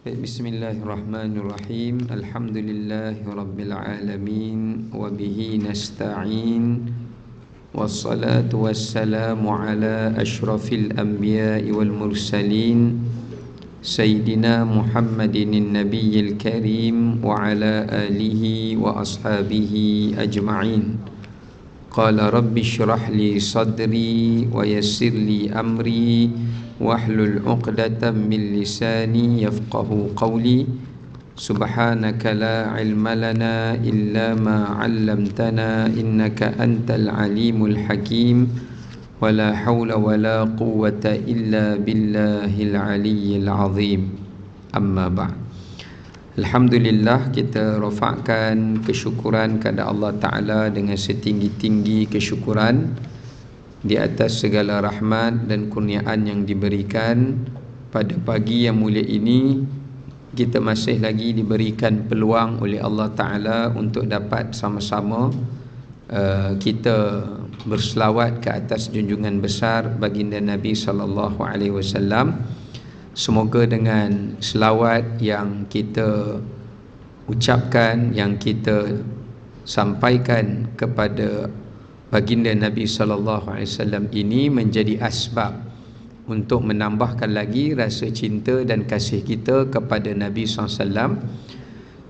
Bismillahirrahmanirrahim. Alhamdulillahirabbil alamin wa bihi nasta'in. Wassalatu wassalamu ala asyrafil anbiya'i wal mursalin Sayyidina Muhammadin nabiyil karim wa ala alihi wa ashabihi ajma'in. Qala rabbi syrah li sadri wa yassir li amri wahlul 'uqdatam min lisani yafqahu qawli. Subhanaka la ilma lana illa ma 'allamtana innaka antal alimul hakim. Wala haula wala quwwata illa billahil aliyyil azim. Amma ba'd. Alhamdulillah, kita rafa'kan kesyukuran kepada Allah Ta'ala dengan setinggi-tinggi kesyukuran di atas segala rahmat dan kurniaan yang diberikan. Pada pagi yang mulia ini, kita masih lagi diberikan peluang oleh Allah Ta'ala untuk dapat sama-sama kita berselawat ke atas junjungan besar baginda Nabi sallallahu alaihi wasallam. Semoga dengan selawat yang kita ucapkan, yang kita sampaikan kepada baginda Nabi sallallahu alaihi wasallam ini menjadi asbab untuk menambahkan lagi rasa cinta dan kasih kita kepada Nabi sallallahu alaihi wasallam,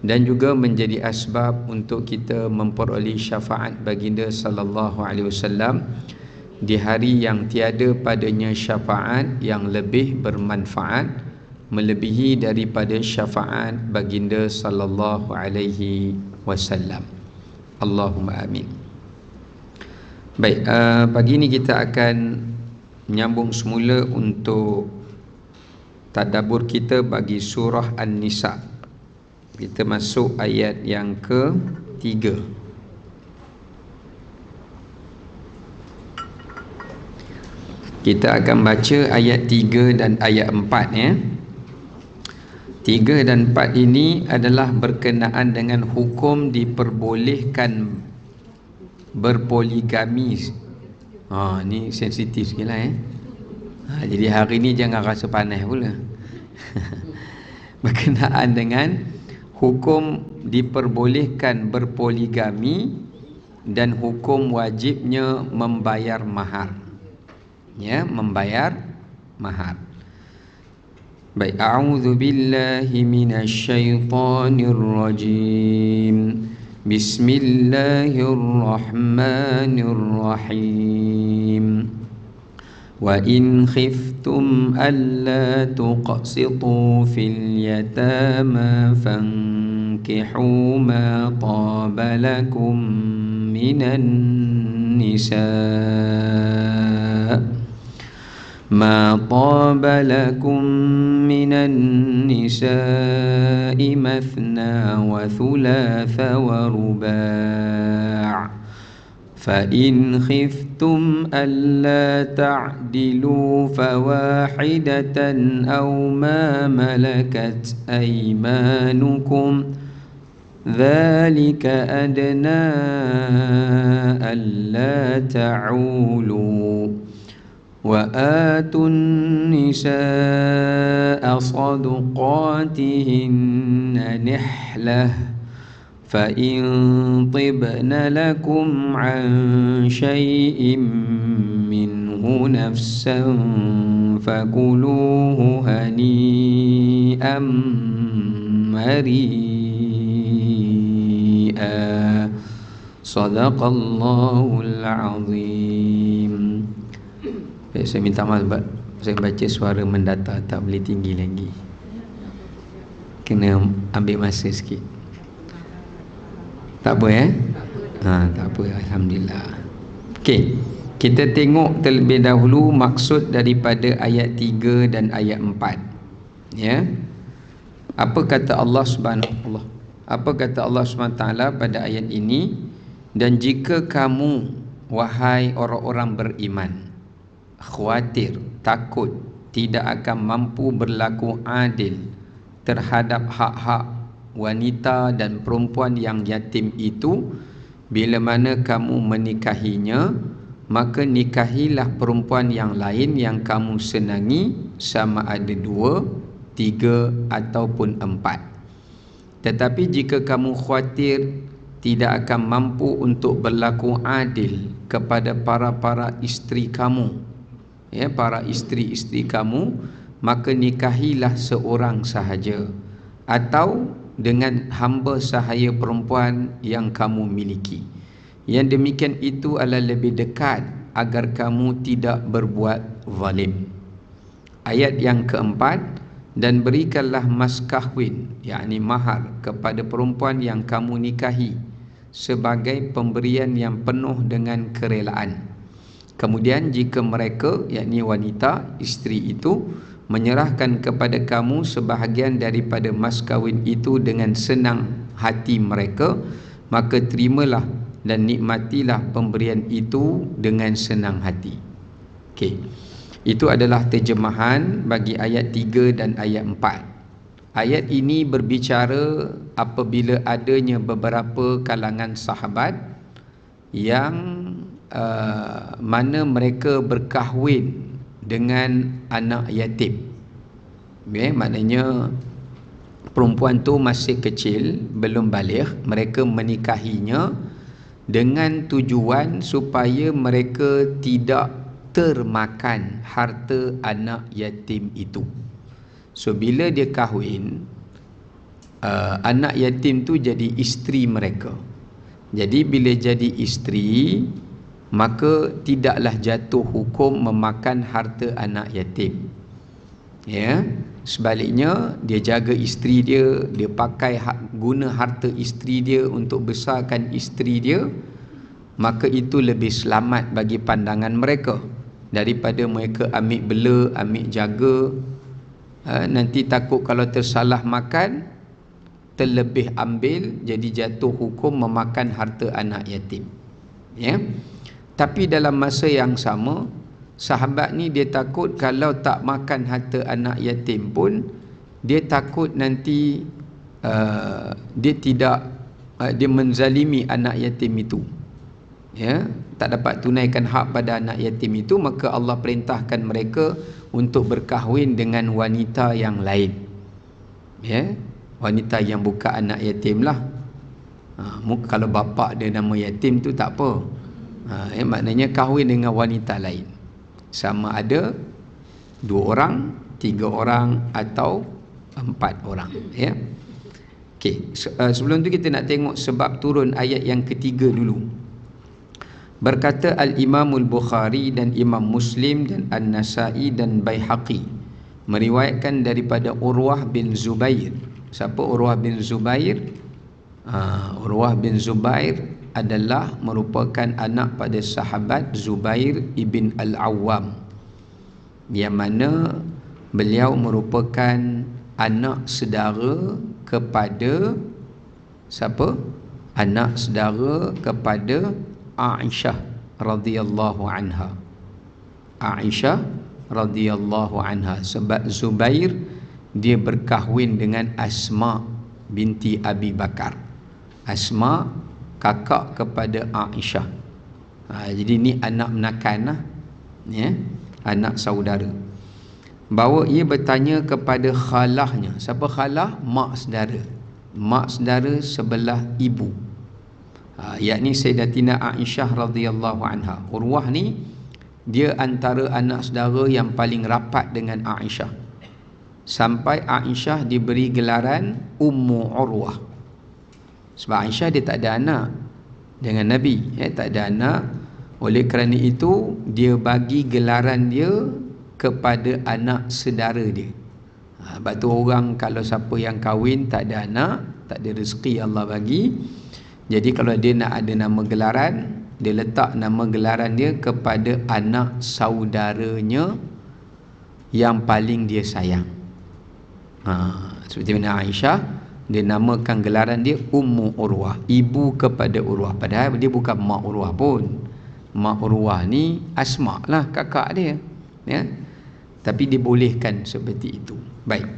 dan juga menjadi asbab untuk kita memperoleh syafaat baginda sallallahu alaihi wasallam di hari yang tiada padanya syafaat yang lebih bermanfaat melebihi daripada syafaat baginda sallallahu alaihi wasallam. Allahumma amin. Baik, pagi ini kita akan menyambung semula untuk tadabbur kita bagi surah An-Nisa. Kita masuk ayat yang ke-3. Kita akan baca ayat 3 dan ayat 4 ya. 3 dan 4 ini adalah berkenaan dengan hukum diperbolehkan berpoligami. Ni sensitif sikit lah jadi hari ni jangan rasa panas pula. Berkenaan dengan hukum diperbolehkan berpoligami dan hukum wajibnya membayar mahar. Ya, membayar mahar. Baik, a'udzu billahi minasyaitonir rajim. Bismillahirrahmanirrahim. Wa in khiftum alla tuqsitu fil yatama fankihu ma taba lakum minan nisa' ما طاب لكم من النساء مثنى وثلاث ورباع فإن خفتم ألا تعدلوا فواحدة أو ما ملكت أيمانكم ذلك أدنى ألا تعولوا وآتوا النساء صدقاتهن نحلة فإن طبن لكم عن شيء منه نفسا فكلوه هنيئا مريئا صدق الله العظيم. Saya minta maaf sebab saya baca suara mendata, tak boleh tinggi lagi. Kena ambil masa sikit. Tak apa tak apa, alhamdulillah. Okey, kita tengok terlebih dahulu maksud daripada ayat 3 dan ayat 4. Ya. Apa kata Allah Subhanahu wa taala pada ayat ini? Dan jika kamu, wahai orang-orang beriman, khawatir, takut tidak akan mampu berlaku adil terhadap hak-hak wanita dan perempuan yang yatim itu, bila mana kamu menikahinya, maka nikahilah perempuan yang lain yang kamu senangi, sama ada 2, 3 ataupun 4. Tetapi jika kamu khawatir tidak akan mampu untuk berlaku adil kepada para isteri kamu, ya, para isteri-isteri kamu, maka nikahilah seorang sahaja atau dengan hamba sahaya perempuan yang kamu miliki. Yang demikian itu adalah lebih dekat agar kamu tidak berbuat zalim. Ayat yang keempat, dan berikanlah mas kahwin, yakni mahar, kepada perempuan yang kamu nikahi sebagai pemberian yang penuh dengan kerelaan. Kemudian jika mereka, yakni wanita, isteri itu, menyerahkan kepada kamu sebahagian daripada mas kahwin itu dengan senang hati mereka, maka terimalah dan nikmatilah pemberian itu dengan senang hati. Okey. Itu adalah terjemahan bagi ayat 3 dan ayat 4. Ayat ini berbicara apabila adanya beberapa kalangan sahabat yang mana mereka berkahwin dengan anak yatim. Okay, maknanya perempuan tu masih kecil, belum baligh, mereka menikahinya dengan tujuan supaya mereka tidak termakan harta anak yatim itu. So bila dia kahwin, anak yatim tu jadi isteri mereka. Jadi bila jadi isteri, maka tidaklah jatuh hukum memakan harta anak yatim. Ya, sebaliknya dia jaga isteri dia, dia pakai guna harta isteri dia untuk besarkan isteri dia, maka itu lebih selamat bagi pandangan mereka daripada mereka ambil bela, ambil jaga, nanti takut kalau tersalah makan, terlebih ambil, jadi jatuh hukum memakan harta anak yatim. Ya. Tapi dalam masa yang sama, sahabat ni dia takut kalau tak makan harta anak yatim pun, dia takut nanti dia tidak dia menzalimi anak yatim itu. Ya, tak dapat tunaikan hak pada anak yatim itu, maka Allah perintahkan mereka untuk berkahwin dengan wanita yang lain. Ya, wanita yang bukan anak yatim lah. Kalau bapa dia nama yatim tu tak apa. Maknanya kahwin dengan wanita lain, sama ada 2 orang, 3 orang atau 4 orang. Ya. Okey, sebelum tu kita nak tengok sebab turun ayat yang ketiga dulu. Berkata Al-Imamul Bukhari dan Imam Muslim dan An-Nasai dan Baihaqi meriwayatkan daripada Urwah bin Zubair. Siapa Urwah bin Zubair? Urwah bin Zubair adalah merupakan anak pada sahabat Zubair ibn Al-Awwam, yang mana beliau merupakan anak saudara kepada siapa? Anak saudara kepada Aisyah radhiyallahu anha. Aisyah radhiyallahu anha, sebab Zubair dia berkahwin dengan Asma binti Abi Bakar. Asma kakak kepada Aisyah. Jadi ni anak menakan lah, ya, anak saudara. Bahawa ia bertanya kepada khalahnya. Siapa khalah? Mak saudara. Mak saudara sebelah ibu, yakni Sayyidatina Aisyah radhiyallahu anha. Urwah ni dia antara anak saudara yang paling rapat dengan Aisyah, sampai Aisyah diberi gelaran Ummu Urwah. Sebab Aisyah dia tak ada anak dengan Nabi, tak ada anak. Oleh kerana itu dia bagi gelaran dia kepada anak saudara dia. Sebab tu orang kalau siapa yang kahwin tak ada anak, tak ada rezeki Allah bagi, jadi kalau dia nak ada nama gelaran, dia letak nama gelaran dia kepada anak saudaranya yang paling dia sayang. Seperti mana Aisyah, dia namakan gelaran dia Ummu Urwah, ibu kepada Urwah. Padahal dia bukan mak Urwah pun. Mak Urwah ni Asma lah, kakak dia, ya. Tapi dibolehkan seperti itu. Baik.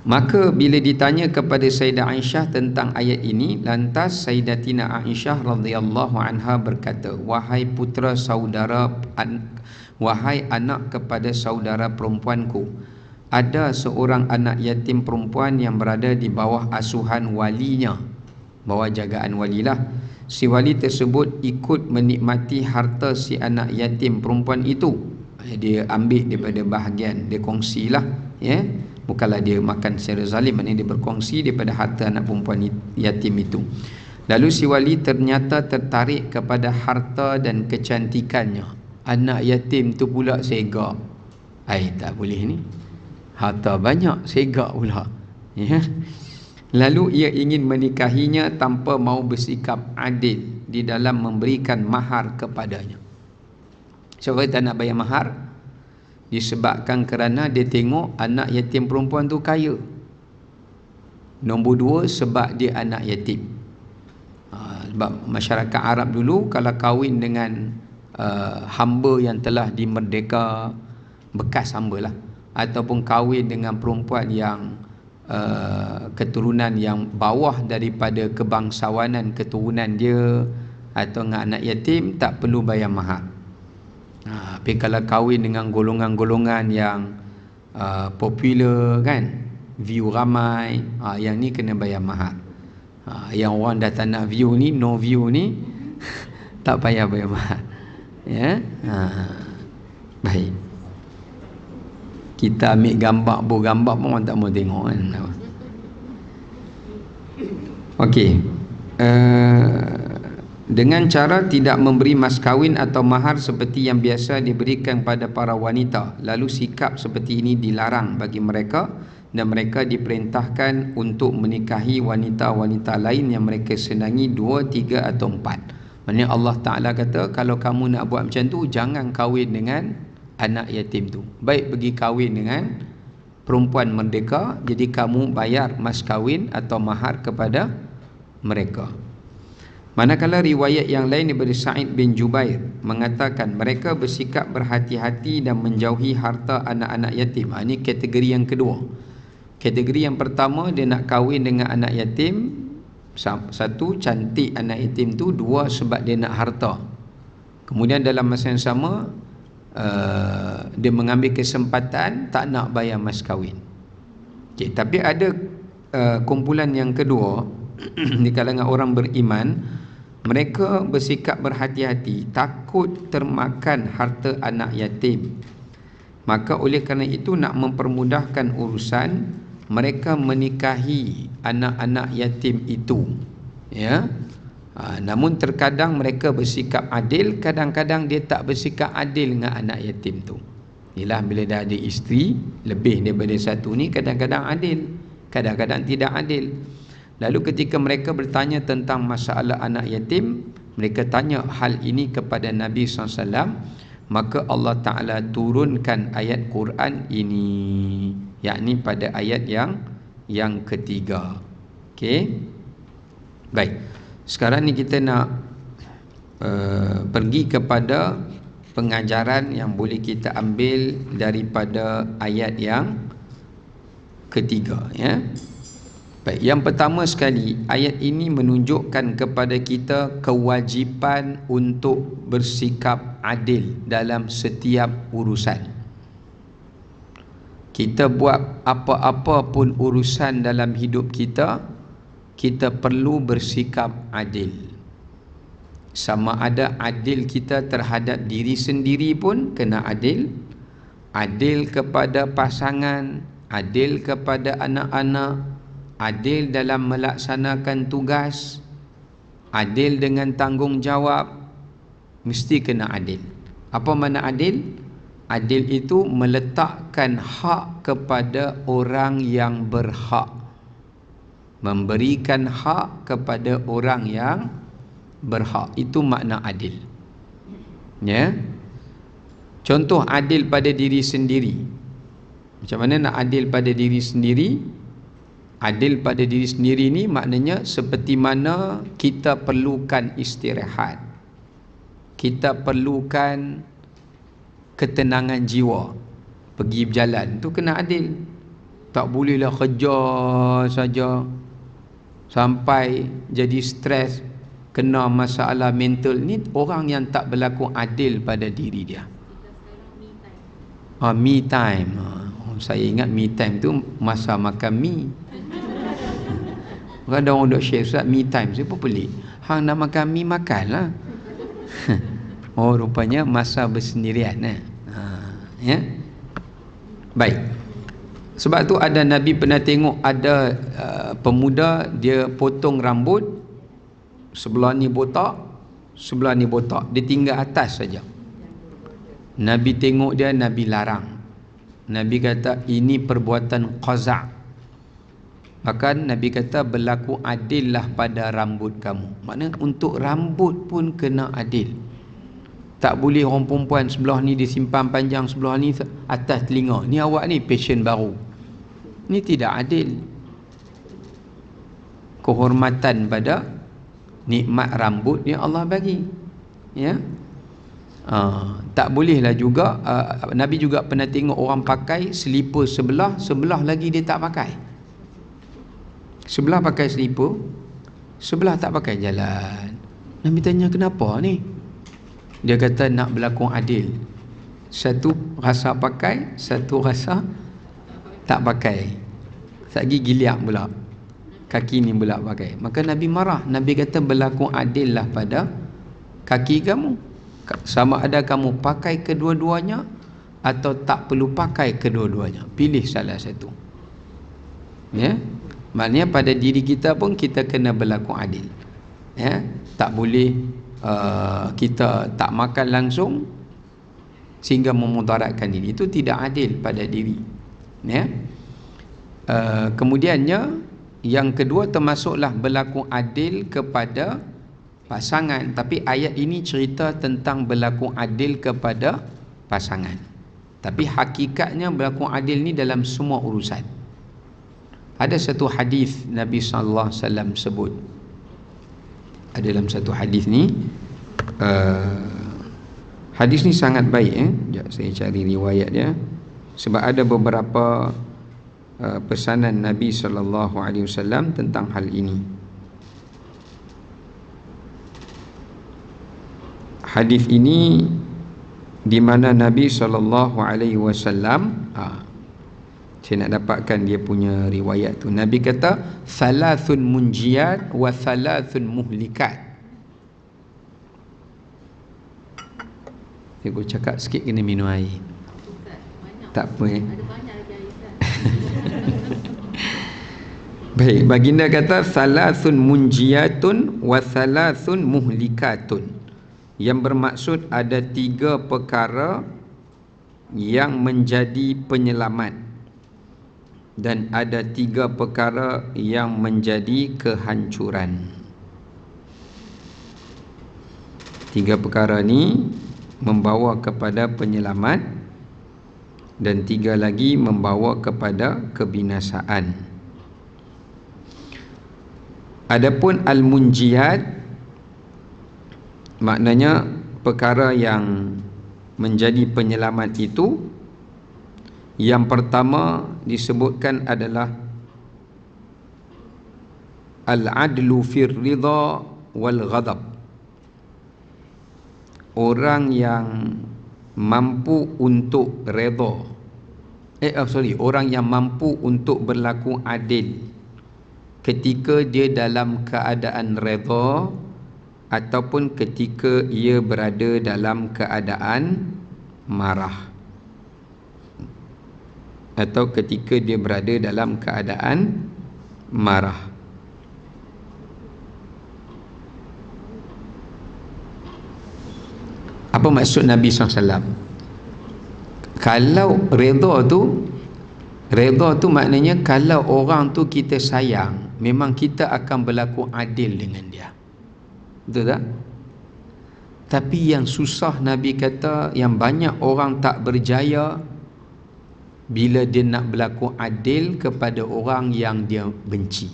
Maka bila ditanya kepada Sayyidah Aisyah tentang ayat ini, lantas Sayyidatina Aisyah radhiyallahu anha berkata, wahai anak kepada saudara perempuanku, ada seorang anak yatim perempuan yang berada di bawah asuhan walinya, bawah jagaan walilah. Si wali tersebut ikut menikmati harta si anak yatim perempuan itu. Dia ambil daripada bahagian, dia kongsilah, ya. Bukanlah dia makan secara zalim, maknanya dia berkongsi daripada harta anak perempuan yatim itu. Lalu si wali ternyata tertarik kepada harta dan kecantikannya. Anak yatim tu pula segak. Tak boleh ni. Harta banyak, segak pula. Ya. Lalu ia ingin menikahinya tanpa mau bersikap adil di dalam memberikan mahar kepadanya. Sebab tak nak bayar mahar disebabkan kerana dia tengok anak yatim perempuan tu kaya. Nombor dua, sebab dia anak yatim. Sebab masyarakat Arab dulu kalau kahwin dengan hamba yang telah dimerdeka, bekas hamba lah, ataupun kahwin dengan perempuan yang keturunan yang bawah daripada kebangsawanan keturunan dia, atau dengan anak yatim, tak perlu bayar mahar. Tapi kalau kahwin dengan golongan-golongan yang popular kan, view ramai, yang ni kena bayar mahar. Yang orang dah tak nak view ni, no view ni tak payah bayar mahar. Ya. Baik. Kita ambil gambar, gambar pun orang tak mau tengok kan. Okey. Dengan cara tidak memberi mas kahwin atau mahar seperti yang biasa diberikan pada para wanita. Lalu sikap seperti ini dilarang bagi mereka, dan mereka diperintahkan untuk menikahi wanita-wanita lain yang mereka senangi 2, 3 atau 4. Maksudnya Allah Ta'ala kata, kalau kamu nak buat macam tu, jangan kahwin dengan anak yatim tu. Baik pergi kahwin dengan perempuan merdeka, jadi kamu bayar mas kahwin atau mahar kepada mereka. Manakala riwayat yang lain daripada Sa'id bin Jubair mengatakan mereka bersikap berhati-hati dan menjauhi harta anak-anak yatim. Ini kategori yang kedua. Kategori yang pertama, dia nak kahwin dengan anak yatim. Satu, cantik anak yatim tu. Dua, sebab dia nak harta. Kemudian dalam masa yang sama, dia mengambil kesempatan tak nak bayar mas kahwin. Tapi ada kumpulan yang kedua di kalangan orang beriman. Mereka bersikap berhati-hati, takut termakan harta anak yatim. Maka oleh kerana itu, nak mempermudahkan urusan, mereka menikahi anak-anak yatim itu. Ya. Namun terkadang mereka bersikap adil, kadang-kadang dia tak bersikap adil dengan anak yatim tu. Ialah bila dah ada isteri lebih daripada satu ni, kadang-kadang adil, kadang-kadang tidak adil. Lalu ketika mereka bertanya tentang masalah anak yatim, mereka tanya hal ini kepada Nabi SAW, maka Allah Ta'ala turunkan ayat Quran ini, yakni pada ayat yang ketiga. Okey. Baik. Sekarang ni kita nak pergi kepada pengajaran yang boleh kita ambil daripada ayat yang ketiga, ya. Baik, yang pertama sekali, ayat ini menunjukkan kepada kita kewajipan untuk bersikap adil dalam setiap urusan. Kita buat apa-apa pun urusan dalam hidup kita, kita perlu bersikap adil. Sama ada adil kita terhadap diri sendiri pun kena adil, adil kepada pasangan, adil kepada anak-anak, adil dalam melaksanakan tugas, adil dengan tanggungjawab, mesti kena adil. Apa makna adil? Adil itu meletakkan hak kepada orang yang berhak, memberikan hak kepada orang yang berhak. Itu makna adil. Ya. Contoh adil pada diri sendiri. Macam mana nak adil pada diri sendiri? Adil pada diri sendiri ni maknanya seperti mana kita perlukan istirahat, kita perlukan ketenangan jiwa, pergi berjalan tu kena adil. Tak bolehlah kerja saja sampai jadi stres, kena masalah mental. Ni orang yang tak berlaku adil pada diri dia. Me time. Saya ingat me time tu masa makan mi. Ada orang duk share, Ustaz, me time saya pun pelik. Hang nak makan mi, makanlah. Oh, rupanya masa bersendirian. Ya. Baik. Sebab tu ada Nabi pernah tengok ada pemuda dia potong rambut, sebelah ni botak, sebelah ni botak, dia tinggal atas saja. Nabi tengok dia, Nabi larang. Nabi kata ini perbuatan qaza'. Bahkan Nabi kata berlaku adillah pada rambut kamu. Maknanya untuk rambut pun kena adil. Tak boleh orang perempuan sebelah ni disimpan panjang, sebelah ni atas telinga. Ni awak ni passion baru. Ni tidak adil. Kehormatan pada nikmat rambut yang Allah bagi. Ya. Tak bolehlah juga Nabi juga pernah tengok orang pakai selipar sebelah, sebelah lagi dia tak pakai. Sebelah pakai selipar, sebelah tak pakai jalan. Nabi tanya kenapa ni? Dia kata nak berlaku adil. Satu rasa pakai, satu rasa tak pakai. Sagi giliak pula, kaki ni pula pakai. Maka Nabi marah. Nabi kata berlaku adil lah pada kaki kamu. Sama ada kamu pakai kedua-duanya atau tak perlu pakai kedua-duanya. Pilih salah satu. Ya. Maknanya pada diri kita pun kita kena berlaku adil. Ya. Tak boleh kita tak makan langsung sehingga memudaratkan diri. Itu tidak adil pada diri. Ya. Kemudiannya yang kedua termasuklah berlaku adil kepada pasangan. Tapi ayat ini cerita tentang berlaku adil kepada pasangan. Tapi hakikatnya berlaku adil ni dalam semua urusan. Ada satu hadis Nabi sallallahu alaihi wasallam sebut. Ada dalam satu hadis ni hadis ni sangat baik. Sekejap saya cari riwayat dia. Sebab ada beberapa pesanan Nabi sallallahu alaihi wasallam tentang hal ini. Hadis ini di mana Nabi sallallahu alaihi wasallam saya nak dapatkan dia punya riwayat tu. Nabi kata salasun munjiyat wa salasun muhlikat. Saya cakap sikit kena minum air. Tak apa Baik, baginda kata salasun munjiyatun wa salasun muhlikatun. Yang bermaksud ada 3 perkara yang menjadi penyelamat dan ada 3 perkara yang menjadi kehancuran. 3 perkara ni membawa kepada penyelamat dan 3 lagi membawa kepada kebinasaan. Adapun al-munjiyat maknanya perkara yang menjadi penyelamat itu, yang pertama disebutkan adalah al-adlu fir ridha wal ghadab. Orang yang mampu untuk redha. Orang yang mampu untuk berlaku adil ketika dia dalam keadaan redha ataupun ketika ia berada dalam keadaan marah, atau ketika dia berada dalam keadaan marah. Apa maksud Nabi SAW? Kalau redha tu maknanya kalau orang tu kita sayang, memang kita akan berlaku adil dengan dia. Betul tak? Tapi yang susah Nabi kata, yang banyak orang tak berjaya bila dia nak berlaku adil kepada orang yang dia benci.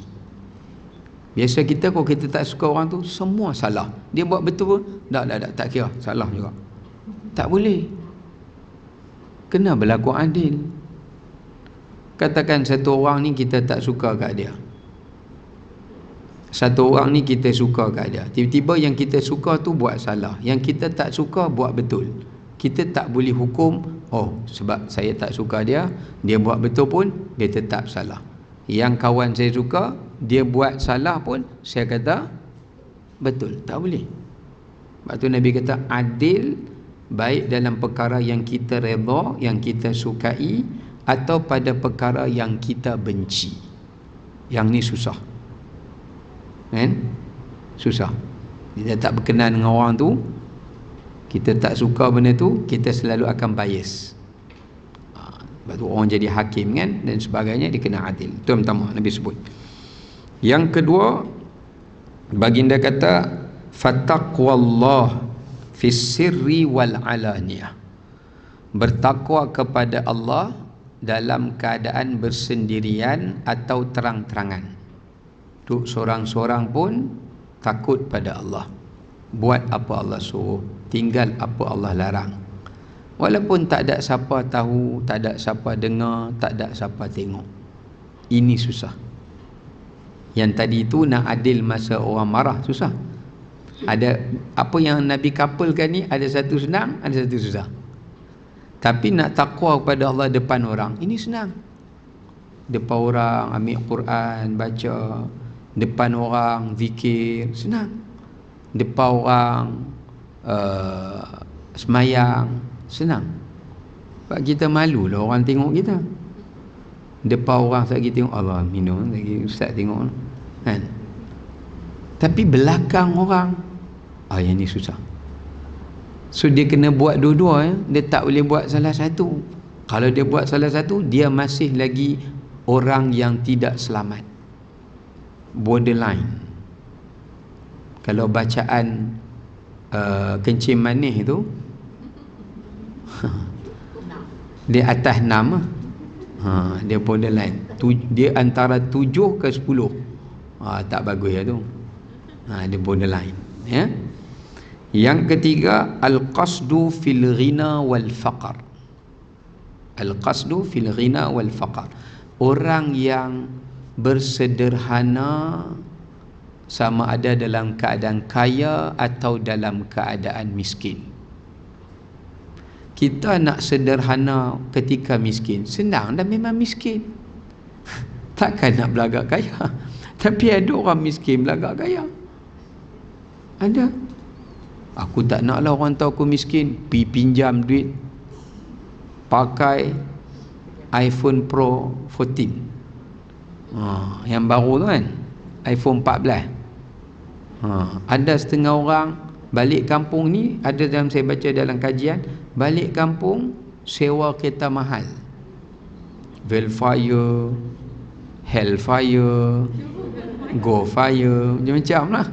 Biasa kita kalau kita tak suka orang tu, semua salah. Dia buat betul pun, tak kira, salah juga. Tak boleh. Kena berlaku adil. Katakan satu orang ni kita tak suka kat dia. Satu orang ni kita suka kat dia. Tiba-tiba yang kita suka tu buat salah, yang kita tak suka buat betul. Kita tak boleh hukum, oh sebab saya tak suka dia buat betul pun dia tetap salah. Yang kawan saya suka, dia buat salah pun saya kata betul. Tak boleh. Sebab tu Nabi kata adil, baik dalam perkara yang kita redha, yang kita sukai, atau pada perkara yang kita benci. Yang ni susah, kan? Susah. Kita tak berkenan dengan orang tu, kita tak suka benda tu, kita selalu akan bias. Sebab tu orang jadi hakim, kan, dan sebagainya, dia kena adil. Itu yang pertama Nabi sebut. Yang kedua, baginda kata fattaqwallah fis sirri wal alaniyah. Bertakwa kepada Allah dalam keadaan bersendirian atau terang-terangan. Duk seorang-seorang pun takut pada Allah. Buat apa Allah suruh, tinggal apa Allah larang. Walaupun tak ada siapa tahu, tak ada siapa dengar, tak ada siapa tengok. Ini susah. Yang tadi itu nak adil masa orang marah, susah. Ada apa yang Nabi kapalkan ni, ada satu senang, ada satu susah. Tapi nak takwa kepada Allah depan orang, ini senang. Depan orang ambil Quran, baca. Depan orang zikir, senang. Depan orang semayang, senang. Sebab kita malu lah orang tengok kita. Depan orang lagi tengok, Allah minum lagi, ustaz tengok, kan? Tapi belakang orang, yang ni susah. So dia kena buat dua-dua, ya? Dia tak boleh buat salah satu. Kalau dia buat salah satu, dia masih lagi orang yang tidak selamat, borderline. Kalau bacaan kencing manis tu dia atas 6, dia borderline. Dia antara 7 ke 10. Tak bagus ya tu. Dia borderline, ya. Yang ketiga, al-qasdu fil ghina wal faqr. Al-qasdu fil ghina wal faqr. Orang yang bersederhana, sama ada dalam keadaan kaya atau dalam keadaan miskin. Kita nak sederhana ketika miskin, senang dah, memang miskin. Takkan nak belagak kaya. Tapi ada orang miskin belagak kaya. Ada. Aku tak naklah orang tahu aku miskin. Pergi pinjam duit, pakai iPhone Pro 14. Yang baru tu kan, iPhone 14. Ada setengah orang balik kampung ni, ada dalam saya baca dalam kajian, balik kampung sewa kereta mahal, Velfire, Hellfire, Go-Fire, macam-macam lah.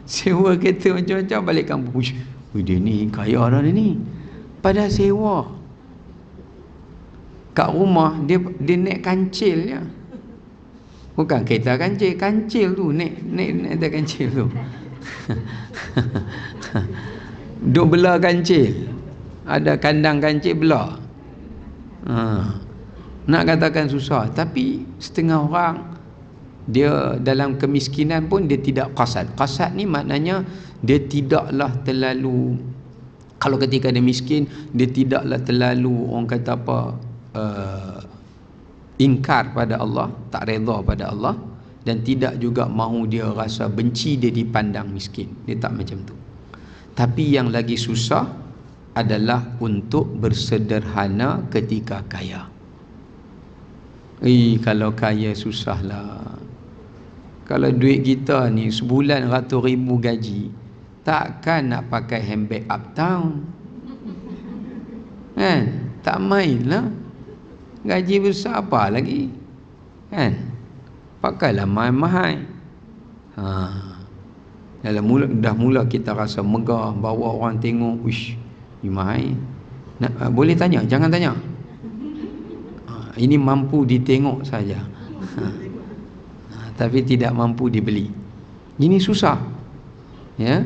Sewa kereta macam-macam, balik kampung. Dia ni kaya dah dia ni. Padahal sewa. Kat rumah dia naik kancil je. Bukan kereta kancil, kancil tu, naik atas kancil tu. Duk belah kancil. Ada kandang kancil belah. Nak katakan susah, tapi setengah orang dia dalam kemiskinan pun dia tidak qasad. Qasad ni maknanya dia tidaklah terlalu, kalau ketika dia miskin, dia tidaklah terlalu, orang kata apa, ingkar pada Allah, tak redha pada Allah, dan tidak juga mahu dia rasa benci dia dipandang miskin. Dia tak macam tu. Tapi yang lagi susah adalah untuk bersederhana ketika kaya. Kalau kaya susahlah. Kalau duit kita ni sebulan ratus ribu gaji, takkan nak pakai handbag Uptown, kan? Tak main lah. Gaji besar apa lagi, kan? Pakailah mahal-mahal. Dah mula kita rasa megah, bawa orang tengok, wish, ni mahal. Boleh tanya, jangan tanya. Ini mampu ditengok saja. Tapi tidak mampu dibeli. Ini susah, ya.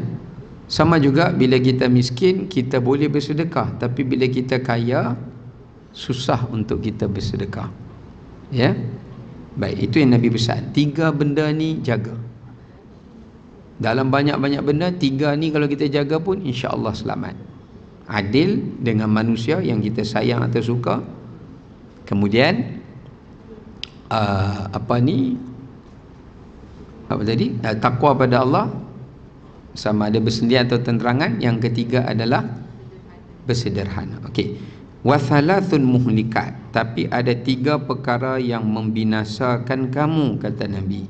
Sama juga bila kita miskin, kita boleh bersedekah, tapi bila kita kaya, susah untuk kita bersedekah, ya. Baik, itu yang Nabi pesan. 3 benda ni jaga. Dalam banyak-banyak benda, 3 ni kalau kita jaga pun insya-Allah selamat. adil dengan manusia yang kita sayang atau suka. Kemudian apa tadi, takwa pada Allah, sama ada bersendirian atau tenterangan. Yang ketiga adalah bersederhana. Okey. Wa thalathun muhlikat, tapi ada 3 perkara yang membinasakan kamu, kata Nabi.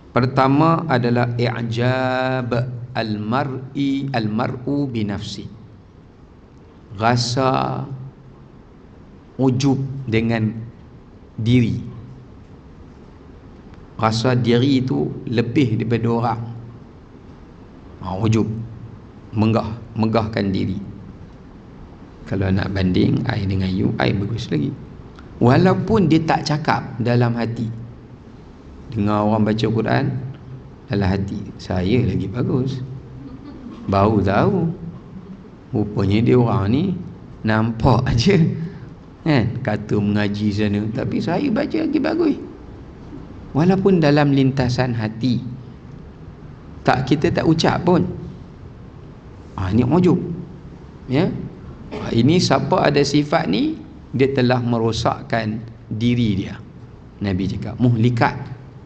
Pertama adalah i'jab al-mar'u binafsi, rasa ujub dengan diri. Rasa diri itu lebih daripada orang. Ujub, megahkan diri. Kalau nak banding I dengan you, I bagus lagi, walaupun dia tak cakap dalam hati. Dengar orang baca Quran, dalam hati, saya lagi bagus. Baru tahu rupanya dia orang ni nampak aja kan, kata mengaji sana, tapi saya baca lagi bagus. Walaupun dalam lintasan hati kita tak ucap pun. Ini ujub, ya. Ini siapa ada sifat ni, dia telah merosakkan diri dia. Nabi cakap muhlikat,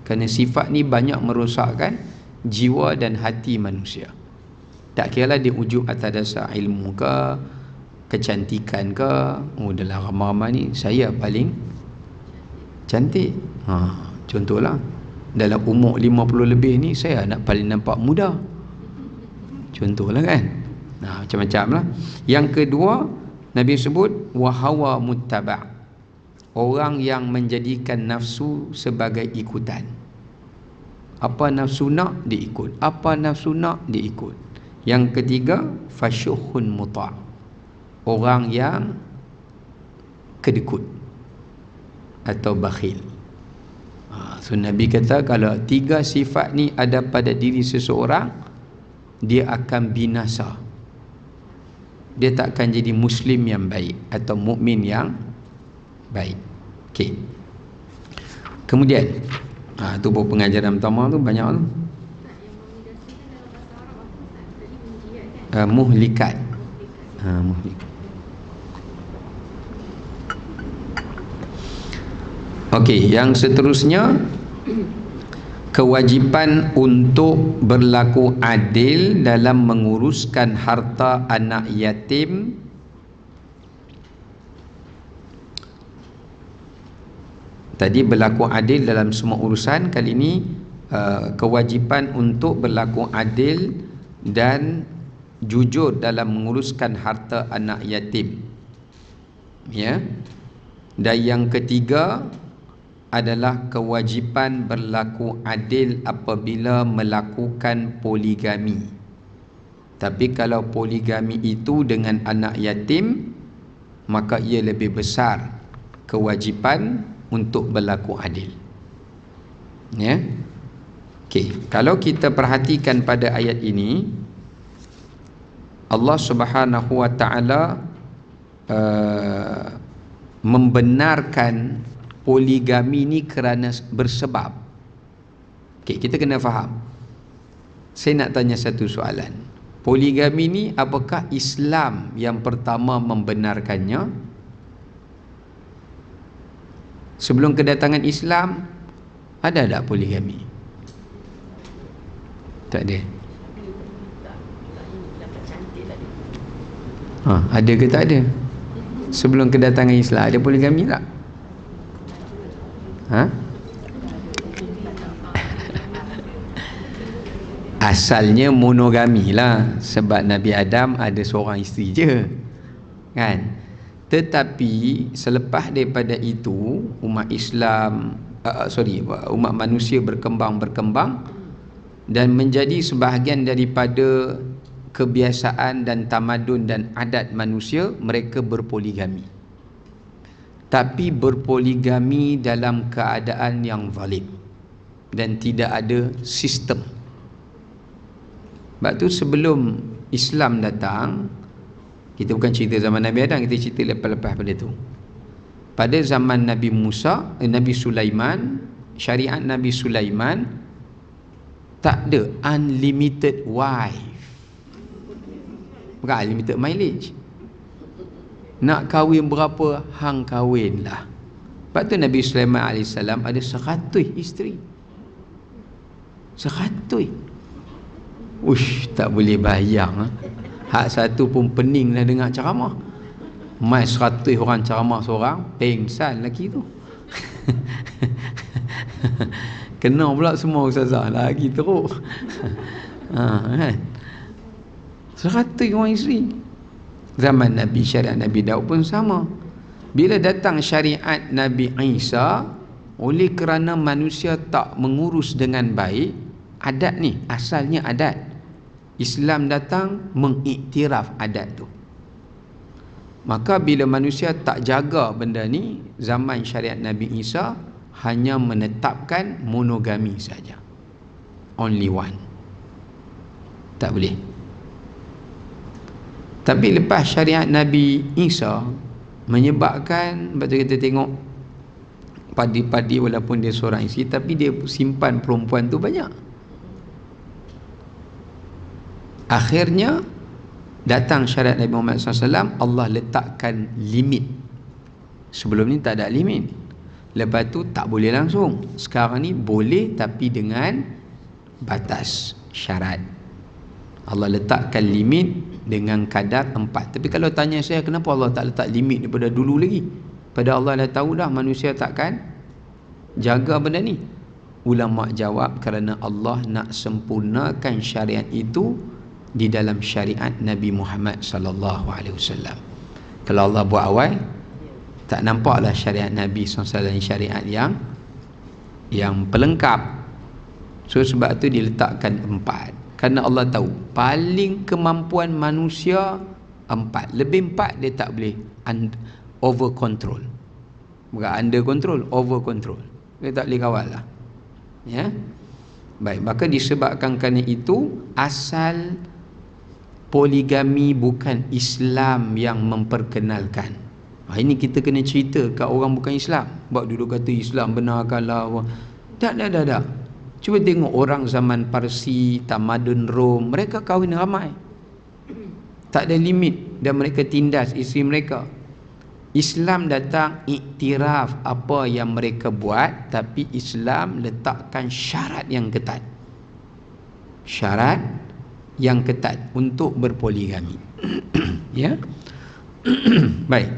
kerana sifat ni banyak merosakkan jiwa dan hati manusia. Tak kira lah dia ujub atas dasar ilmu ke, kecantikan ke. Dalam ramai-ramai ni saya paling cantik. Contohlah, dalam umur 50 lebih ni saya nak paling nampak muda. Contohlah kan. Macam-macam lah. Yang kedua, Nabi sebut wahawa muttaba', orang yang menjadikan nafsu sebagai ikutan. Apa nafsu nak, diikut. Apa nafsu nak, diikut. Yang ketiga, fasyuhun muta', orang yang kedekut atau bakhil. So Nabi kata kalau 3 sifat ni ada pada diri seseorang, dia akan binasa. Dia tak akan jadi muslim yang baik atau mukmin yang baik. Okey. Kemudian tu pengajaran pertama tu banyak tu. Muhlikat. Muhlikat. Okey, yang seterusnya, kewajipan untuk berlaku adil dalam menguruskan harta anak yatim. Tadi berlaku adil dalam semua urusan, kali ini kewajipan untuk berlaku adil dan jujur dalam menguruskan harta anak yatim. Ya. Dan yang ketiga adalah kewajipan berlaku adil apabila melakukan poligami. Tapi kalau poligami itu dengan anak yatim, maka ia lebih besar kewajipan untuk berlaku adil. Ya. Okey, kalau kita perhatikan pada ayat ini, Allah Subhanahu wa taala membenarkan poligami ni kerana bersebab. Okey, kita kena faham. Saya nak tanya satu soalan. Poligami ni apakah Islam yang pertama membenarkannya? Sebelum kedatangan Islam ada tak poligami? Tak ada. Ada ke tak ada? Sebelum kedatangan Islam ada poligami tak? Asalnya monogami lah, sebab Nabi Adam ada seorang isteri je kan. Tetapi selepas daripada itu umat Islam umat manusia berkembang dan menjadi sebahagian daripada kebiasaan dan tamadun dan adat manusia, mereka berpoligami. Tapi berpoligami dalam keadaan yang zalim dan tidak ada sistem. Sebab tu sebelum Islam datang, kita bukan cerita zaman Nabi Adam, kita cerita lepas-lepas pada tu. Pada zaman Nabi Nabi Sulaiman, syariat Nabi Sulaiman tak ada unlimited wife. Bukan unlimited mileage. Nak kahwin berapa, hang kahwin lah. Sebab tu Nabi Sulaiman AS ada 100 isteri. 100. Uish, tak boleh bayang. Hak satu pun pening dah dengar ceramah. Mai 100 orang ceramah seorang, pengsan lelaki tu. Kena pula semua ustazah lagi teruk. Kan? 100 orang isteri. Zaman Nabi, syariat Nabi Daud pun sama. Bila datang syariat Nabi Isa, oleh kerana manusia tak mengurus dengan baik, adat ni, asalnya adat. Islam datang mengiktiraf adat tu. Maka bila manusia tak jaga benda ni, zaman syariat Nabi Isa hanya menetapkan monogami saja. Only one. Tak boleh. Tapi lepas syariat Nabi Isa menyebabkan, sebab tu kita tengok padi-padi walaupun dia seorang isteri, tapi dia simpan perempuan tu banyak. Akhirnya datang syariat Nabi Muhammad SAW, Allah letakkan limit. Sebelum ni tak ada limit. Lepas tu tak boleh langsung. Sekarang ni boleh tapi dengan batas, syarat. Allah letakkan limit dengan kadar 4. Tapi kalau tanya saya, kenapa Allah tak letak limit daripada dulu lagi? Pada Allah dah tahu dah manusia takkan jaga benda ni. Ulama jawab kerana Allah nak sempurnakan syariat itu di dalam syariat Nabi Muhammad sallallahu alaihi wasallam. Kalau Allah buat awal, tak nampaklah syariat Nabi SAW syariat yang pelengkap. So sebab tu diletakkan 4. Kerana Allah tahu paling kemampuan manusia 4. Lebih 4 dia tak boleh over control. Bukan under control, over control. Dia tak boleh kawal lah. Ya. Baik, maka disebabkan kerana itu, asal poligami bukan Islam yang memperkenalkan. Ini kita kena cerita kat orang bukan Islam. Sebab dulu kata Islam benarkanlah. Tak. Cuba tengok orang zaman Parsi, tamadun Rom, mereka kahwin ramai. Tak ada limit dan mereka tindas isteri mereka. Islam datang iktiraf apa yang mereka buat, tapi Islam letakkan syarat yang ketat. Syarat yang ketat untuk berpoligami. Ya. Baik.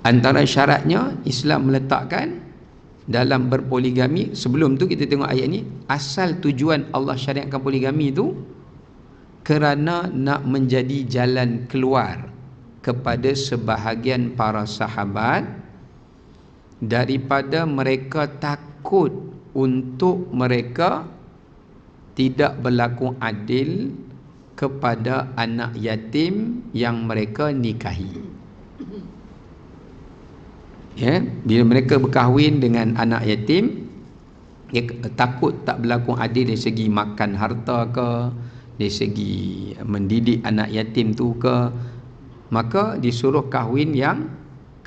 Antara syaratnya Islam meletakkan dalam berpoligami. Sebelum tu kita tengok ayat ni, asal tujuan Allah syariatkan poligami itu kerana nak menjadi jalan keluar kepada sebahagian para sahabat daripada mereka takut untuk mereka tidak berlaku adil kepada anak yatim yang mereka nikahi. Ya, bila mereka berkahwin dengan anak yatim, dia takut tak berlaku adil dari segi makan harta ke, dari segi mendidik anak yatim tu ke, maka disuruh kahwin yang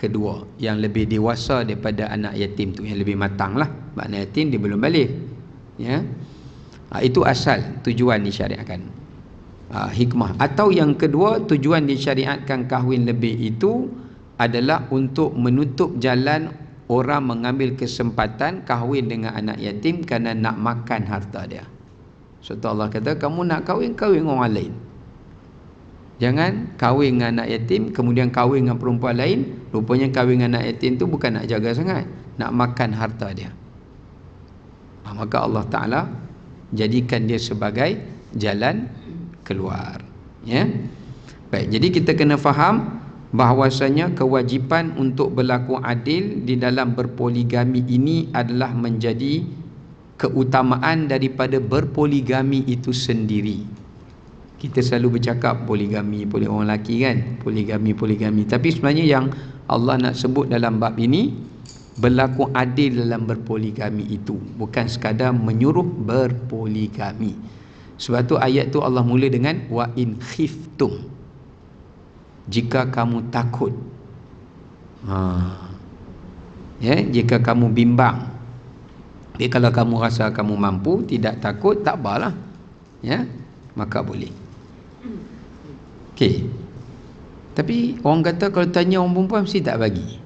kedua, yang lebih dewasa daripada anak yatim tu, yang lebih matang lah. Anak yatim dia belum balik. Ya, itu asal tujuan disyariatkan. Hikmah. Atau yang kedua, tujuan disyariatkan kahwin lebih itu adalah untuk menutup jalan orang mengambil kesempatan kahwin dengan anak yatim kerana nak makan harta dia. Sebab Allah kata, kamu nak kahwin dengan orang lain. Jangan kahwin dengan anak yatim kemudian kahwin dengan perempuan lain. Rupanya kahwin dengan anak yatim tu bukan nak jaga sangat, nak makan harta dia. Maka Allah Ta'ala jadikan dia sebagai jalan keluar. Ya. Baik, jadi kita kena faham bahawasanya kewajipan untuk berlaku adil di dalam berpoligami ini adalah menjadi keutamaan daripada berpoligami itu sendiri. Kita selalu bercakap poligami orang lelaki kan, poligami. Tapi sebenarnya yang Allah nak sebut dalam bab ini, berlaku adil dalam berpoligami itu, bukan sekadar menyuruh berpoligami. Sebab tu ayat tu Allah mula dengan wa in khiftum, jika kamu takut. Ya, jika kamu bimbang. Jadi kalau kamu rasa kamu mampu, tidak takut, tak apalah. Ya, maka boleh. Okey. Tapi orang kata kalau tanya orang perempuan mesti tak bagi.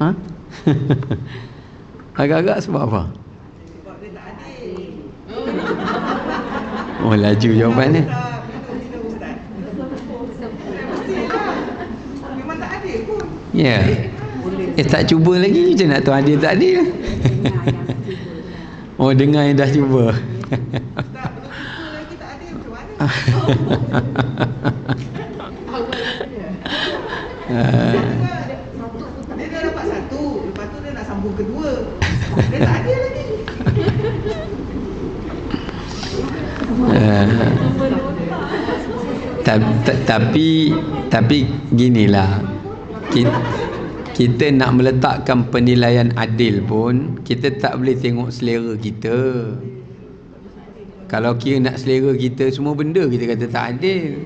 Ha? Agak-agak sebab apa? Sebab dia tak adil. Oh, laju jawapannya. Memang tak adil pun. Ya. Tak cuba lagi macam nak tahu adil tak adil. Oh, dengar yang dah cuba. Tak, belum cuba lagi tak adil macam mana? Dia dah dapat satu, lepas tu dia nak sambung kedua. Dia tak adil lagi. Tapi ginilah, kita nak meletakkan penilaian adil pun kita tak boleh tengok selera kita. Kalau kira nak selera kita semua benda kita kata tak adil,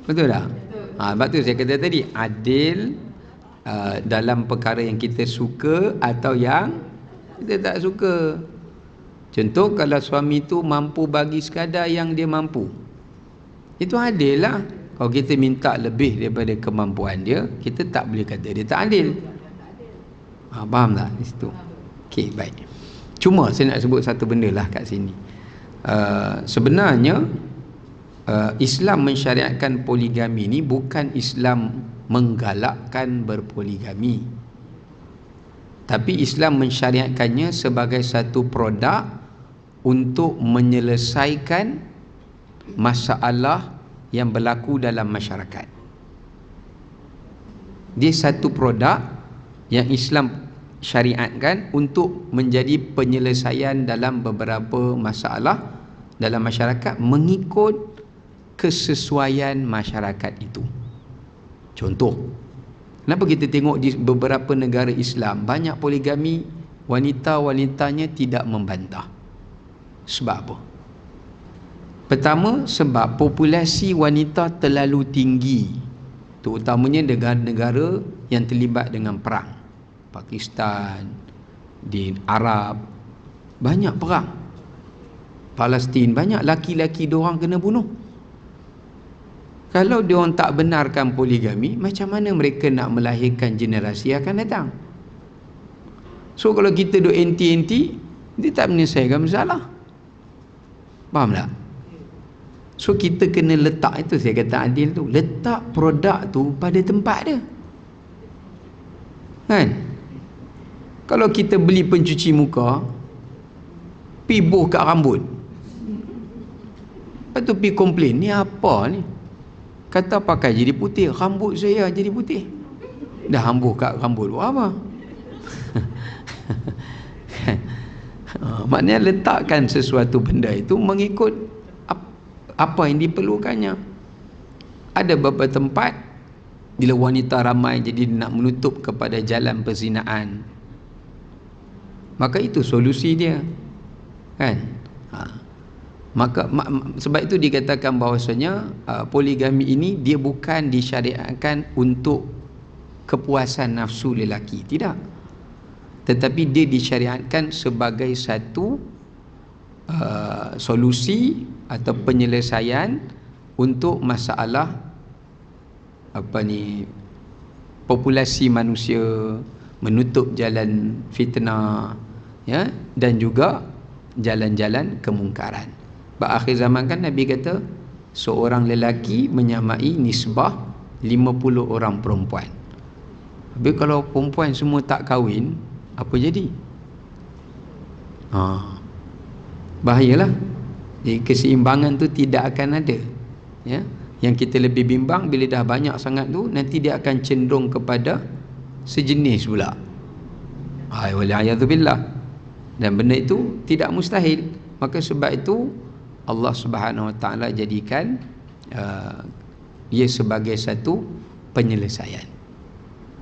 betul tak? Sebab tu saya kata tadi adil dalam perkara yang kita suka atau yang kita tak suka. Contoh, kalau suami tu mampu bagi sekadar yang dia mampu, itu adil lah. Kalau kita minta lebih daripada kemampuan dia, kita tak boleh kata dia tak adil. Faham tak di situ? Okey, baik. Cuma saya nak sebut satu benda lah kat sini. Sebenarnya Islam mensyariatkan poligami ni bukan Islam menggalakkan berpoligami, tapi Islam mensyariatkannya sebagai satu produk untuk menyelesaikan masalah yang berlaku dalam masyarakat. Dia satu produk yang Islam syariatkan untuk menjadi penyelesaian dalam beberapa masalah dalam masyarakat mengikut kesesuaian masyarakat itu. Contoh, kenapa kita tengok di beberapa negara Islam banyak poligami, wanita-wanitanya tidak membantah? Sebab apa? Pertama, sebab populasi wanita terlalu tinggi, terutamanya negara-negara yang terlibat dengan perang. Pakistan, di Arab banyak perang. Palestin banyak laki-laki diorang kena bunuh. Kalau diorang tak benarkan poligami, macam mana mereka nak melahirkan generasi yang akan datang? So kalau kita duk enti-enti, dia tak menyelesaikan masalah. Faham tak? So kita kena letak, itu saya kata adil tu, letak produk tu pada tempat dia. Kan? Kalau kita beli pencuci muka, pi buh kat rambut, lepas tu pi komplain, ni apa ni? Kata pakai jadi putih, rambut saya jadi putih. Dah hambuh kat rambut buat apa? Maknanya letakkan sesuatu benda itu mengikut apa yang diperlukannya. Ada beberapa tempat bila wanita ramai jadi nak menutup kepada jalan perzinaan, maka itu solusi dia, kan? Sebab itu dikatakan bahawasanya poligami ini dia bukan disyariatkan untuk kepuasan nafsu lelaki, tidak, tetapi dia disyariatkan sebagai satu solusi atau penyelesaian untuk masalah populasi manusia, menutup jalan fitnah, ya, dan juga jalan-jalan kemungkaran. Akhir zaman kan Nabi kata seorang lelaki menyamai nisbah 50 orang perempuan. Tapi kalau perempuan semua tak kahwin, apa jadi? Bahayalah. Jadi keseimbangan tu tidak akan ada, ya. Yang kita lebih bimbang bila dah banyak sangat tu, nanti dia akan cenderung kepada sejenis pula. Wa'alaikumsalam. Dan benda itu tidak mustahil. Maka sebab itu Allah Subhanahu Wa Taala jadikan ia sebagai satu penyelesaian.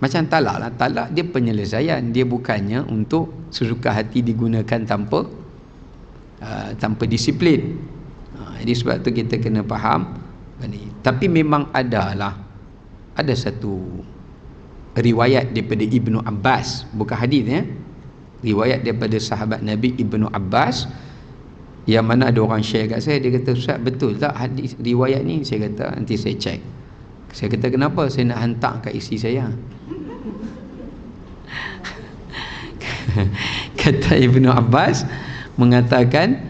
Macam talak lah. Talak dia penyelesaian, dia bukannya untuk sesuka hati digunakan tanpa disiplin. Jadi sebab tu kita kena faham ini. Tapi memang ada satu riwayat daripada Ibnu Abbas, bukan hadis, ya. Riwayat daripada sahabat Nabi Ibnu Abbas, Yang mana ada orang share kat saya, dia kata, Ustaz betul tak hadis riwayat ni? Saya kata nanti saya cek. Saya kata kenapa? Saya nak hantar kat isteri saya. Kata Ibnu Abbas mengatakan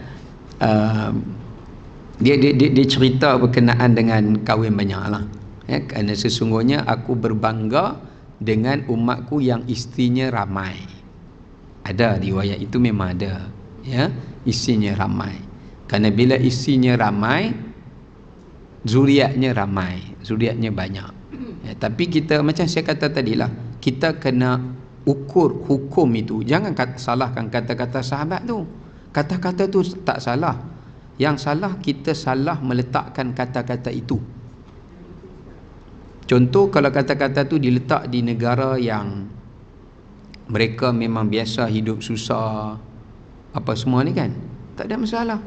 dia cerita berkenaan dengan kahwin banyak lah, ya, kerana sesungguhnya aku berbangga dengan umatku yang isterinya ramai. Ada riwayat itu, memang ada, ya, isterinya ramai. Kerana bila isterinya ramai, zuriatnya ramai, zuriatnya banyak, ya. Tapi kita, macam saya kata tadilah, kita kena ukur hukum itu. Jangan salahkan kata-kata sahabat tu. Kata-kata tu tak salah. Yang salah, kita salah meletakkan kata-kata itu. Contoh, kalau kata-kata tu diletak di negara yang mereka memang biasa hidup susah, apa semua ni kan, tak ada masalah.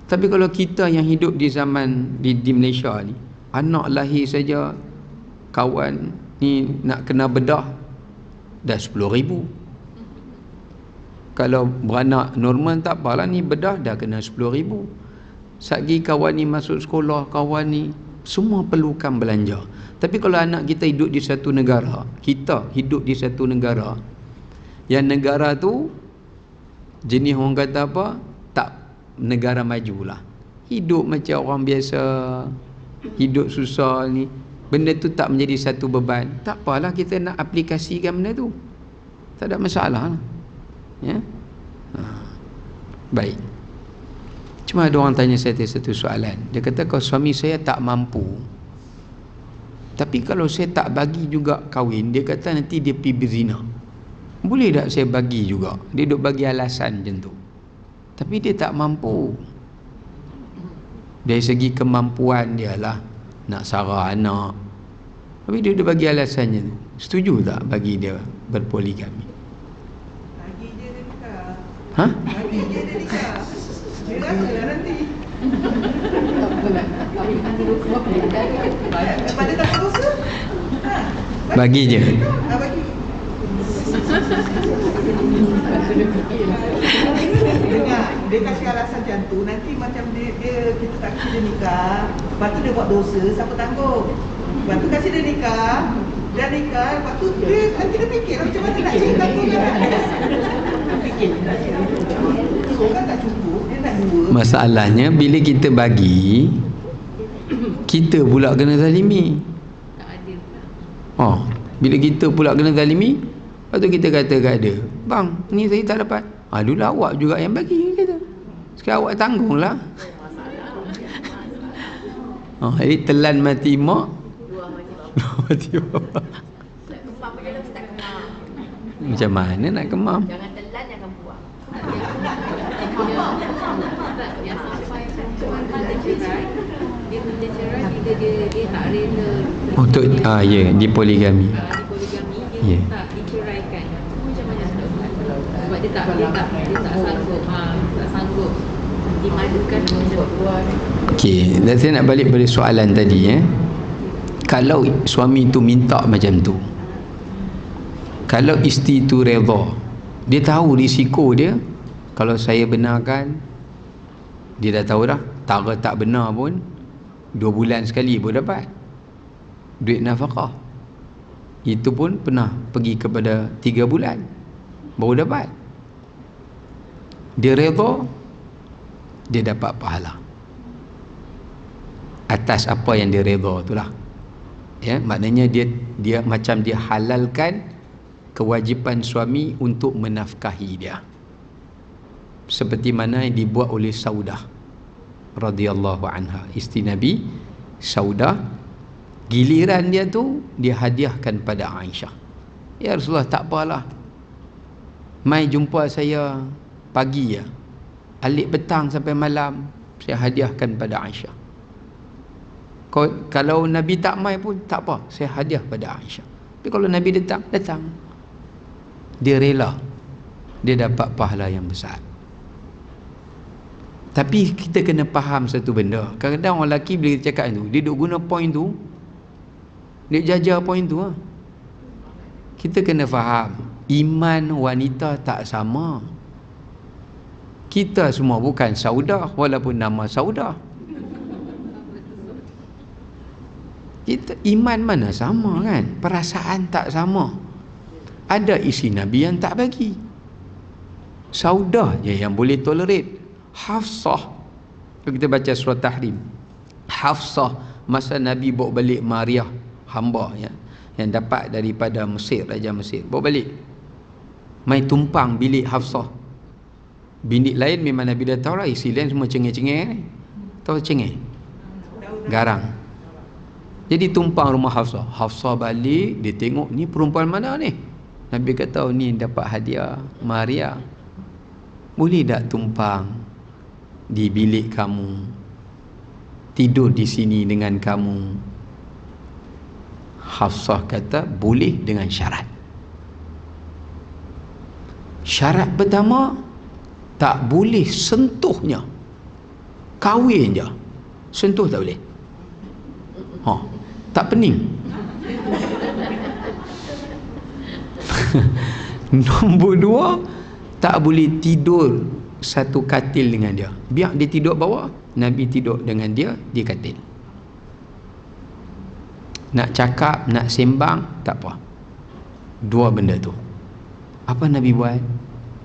Tapi kalau kita yang hidup di zaman di Malaysia ni, anak lahir saja kawan ni nak kena bedah dah 10,000. Kalau beranak normal tak apalah, ni bedah dah kena 10,000. Sagi kawan ni masuk sekolah, kawan ni semua perlukan belanja. Tapi kalau anak kita hidup di satu negara, kita hidup di satu negara, yang negara tu jenis orang kata apa, tak negara majulah, hidup macam orang biasa, hidup susah ni, benda tu tak menjadi satu beban. Tak apalah, kita nak aplikasikan benda tu, tak ada masalah lah, ya. Baik. Cuma ada orang tanya saya satu soalan. Dia kata, kalau suami saya tak mampu, tapi kalau saya tak bagi juga kahwin, dia kata nanti dia pergi berzina, boleh tak saya bagi juga? Dia duk bagi alasan macam tu, tapi dia tak mampu. Dari segi kemampuan dia lah nak sarah anak, tapi dia duk bagi alasannya tu. Setuju tak bagi dia berpoligami? Lagi je dia nikah. Ha? Lagi je dia nikah. Dia rasa lah nanti. Daripada tak dosa. Bagi je. Bagi. Dengar, dia kasih alasan macam tu, nanti macam dia kita tak kasih dia nikah, lepas tu dia buat dosa, siapa tanggung? Lepas tu kasih dia nikah, lepas tu dia nanti dia fikir macam mana nak cari tanggung dia. Fikir. Seorang tak cukup, dia nak dua. Masalahnya bila kita bagi, kita pula kena zalimi. Oh, bila kita pula kena zalimi, lepas tu kita kata kat dia, bang, ni saya tak dapat. Dulu awak juga yang bagi, kata. Sekarang awak tanggunglah. Jadi telan mati mak, mati bapak. Macam mana nak kemam? Jangan telan, jangan buang. Yang sampai dia cerai, dia minta cerai, dia tak rela Untuk ya, di poligami. di poligami, dia Ya. tak diceraikan. Macam mana nak buat? Sebab dia tak sanggup dimadukan macam tu. Okey, dan saya nak balik pada soalan tadi, kalau suami tu minta macam tu, kalau isteri tu redha, dia tahu risiko dia. Kalau saya benarkan, dia dah tahu dah, tara tak benar pun 2 bulan sekali pun dapat duit nafkah. Itu pun pernah pergi kepada 3 bulan baru dapat. Dia redha, dia dapat pahala atas apa yang dia redha itulah, ya. Maknanya dia macam dia halalkan kewajipan suami untuk menafkahi dia, seperti mana yang dibuat oleh Saudah radhiyallahu anha, isteri Nabi. Saudah, giliran dia tu dia hadiahkan pada Aisyah. Ya Rasulullah, tak apalah, mai jumpa saya pagi ya, alik petang sampai malam, saya hadiahkan pada Aisyah. Kalau Nabi tak mai pun tak apa, saya hadiah pada Aisyah. Tapi kalau Nabi datang, dia rela, dia dapat pahala yang besar. Tapi kita kena faham satu benda. Kadang-kadang orang lelaki bila dia cakap tu, dia duk guna point tu, dia jajar point tu. Kita kena faham, iman wanita tak sama. Kita semua bukan Saudah, walaupun nama Saudah. Kita iman mana sama kan? Perasaan tak sama. Ada isi Nabi yang tak bagi. Saudah je yang boleh tolerate. Hafsah, kita baca surah Tahrim, Hafsah masa Nabi bawa balik Maria, hamba ya, yang dapat daripada Mesir, Raja Mesir, bawa balik, mai tumpang bilik Hafsah. Bilik lain memang Nabi dah tahu lah, isi lain semua cengih-cengih. Tahu cengih? Garang. Jadi tumpang rumah Hafsah. Hafsah balik, dia tengok ni perempuan mana ni. Nabi kata, oh, ni dapat hadiah Maria. Boleh tak tumpang di bilik kamu, tidur di sini dengan kamu? Hafsah kata boleh dengan syarat. Syarat pertama, tak boleh sentuhnya. Kahwin je, sentuh tak boleh. Tak pening. Nombor dua, tak boleh tidur satu katil dengan dia. Biar dia tidur bawah, Nabi tidur dengan dia di katil. Nak cakap, nak sembang, tak apa. Dua benda tu. Apa Nabi buat?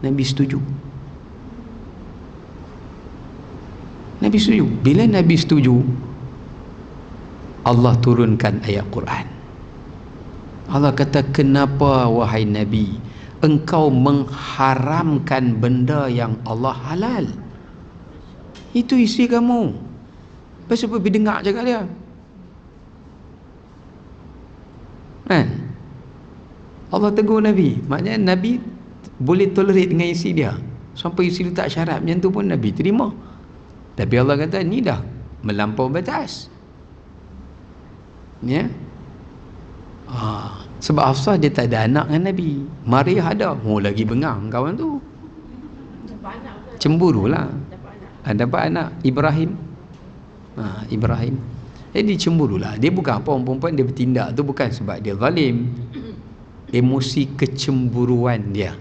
Nabi setuju. Nabi setuju. Bila Nabi setuju, Allah turunkan ayat Quran. Allah kata, kenapa wahai Nabi, engkau mengharamkan benda yang Allah halal? Itu isi kamu. Pasal apa pergi dengar cakap dia? Kan? Allah tegur Nabi. Maknanya Nabi boleh tolerate dengan isi dia. Sampai isi letak syarat macam tu pun Nabi terima. Tapi Allah kata, ni dah melampau batas. Ya? Sebab Hafsah dia tak ada anak dengan Nabi. Maria ada. Oh, lagi bengang kawan tu. Cemburulah. Dapat anak Ibrahim. Ibrahim. Jadi cemburulah. Dia bukan apa, orang perempuan dia bertindak tu bukan sebab dia zalim. Emosi kecemburuan dia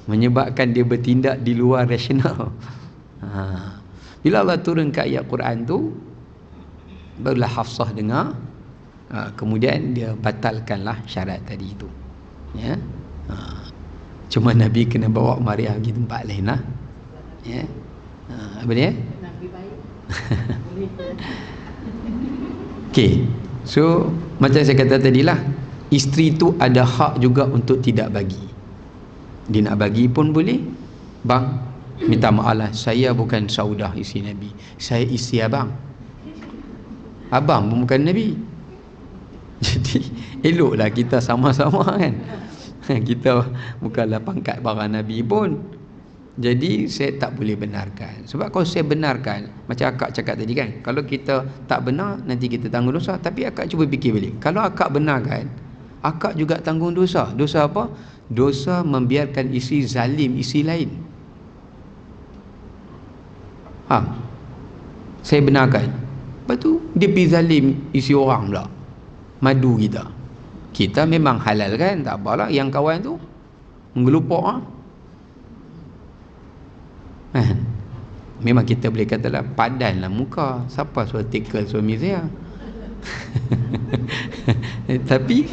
menyebabkan dia bertindak di luar rasional. Bila Allah turunkan ayat Quran tu, barulah Hafsah dengar. Kemudian dia batalkanlah syarat tadi itu. Ya. Cuma Nabi kena bawa Maria pergi tempat lain lah. Ya. Apa dia? Nabi baik. Okey. So macam saya kata tadilah, isteri tu ada hak juga untuk tidak bagi. Dia nak bagi pun boleh. Bang, minta maaf lah, saya bukan Saudah isteri Nabi, saya isteri abang. Abang pun bukan Nabi. Jadi eloklah kita sama-sama kan. Kita bukanlah pangkat para Nabi pun. Jadi saya tak boleh benarkan. Sebab kalau saya benarkan, macam akak cakap tadi kan, kalau kita tak benar, nanti kita tanggung dosa. Tapi akak cuba fikir balik, kalau akak benarkan, akak juga tanggung dosa. Dosa apa? Dosa membiarkan isi zalim isi lain. Saya benarkan, lepas tu dia pergi zalim isi orang pula, madu kita. Kita memang halal kan, tak apalah. Yang kawan tu menggelupok memang kita boleh katalah padanlah muka, siapa suruh tackle suami saya. Tapi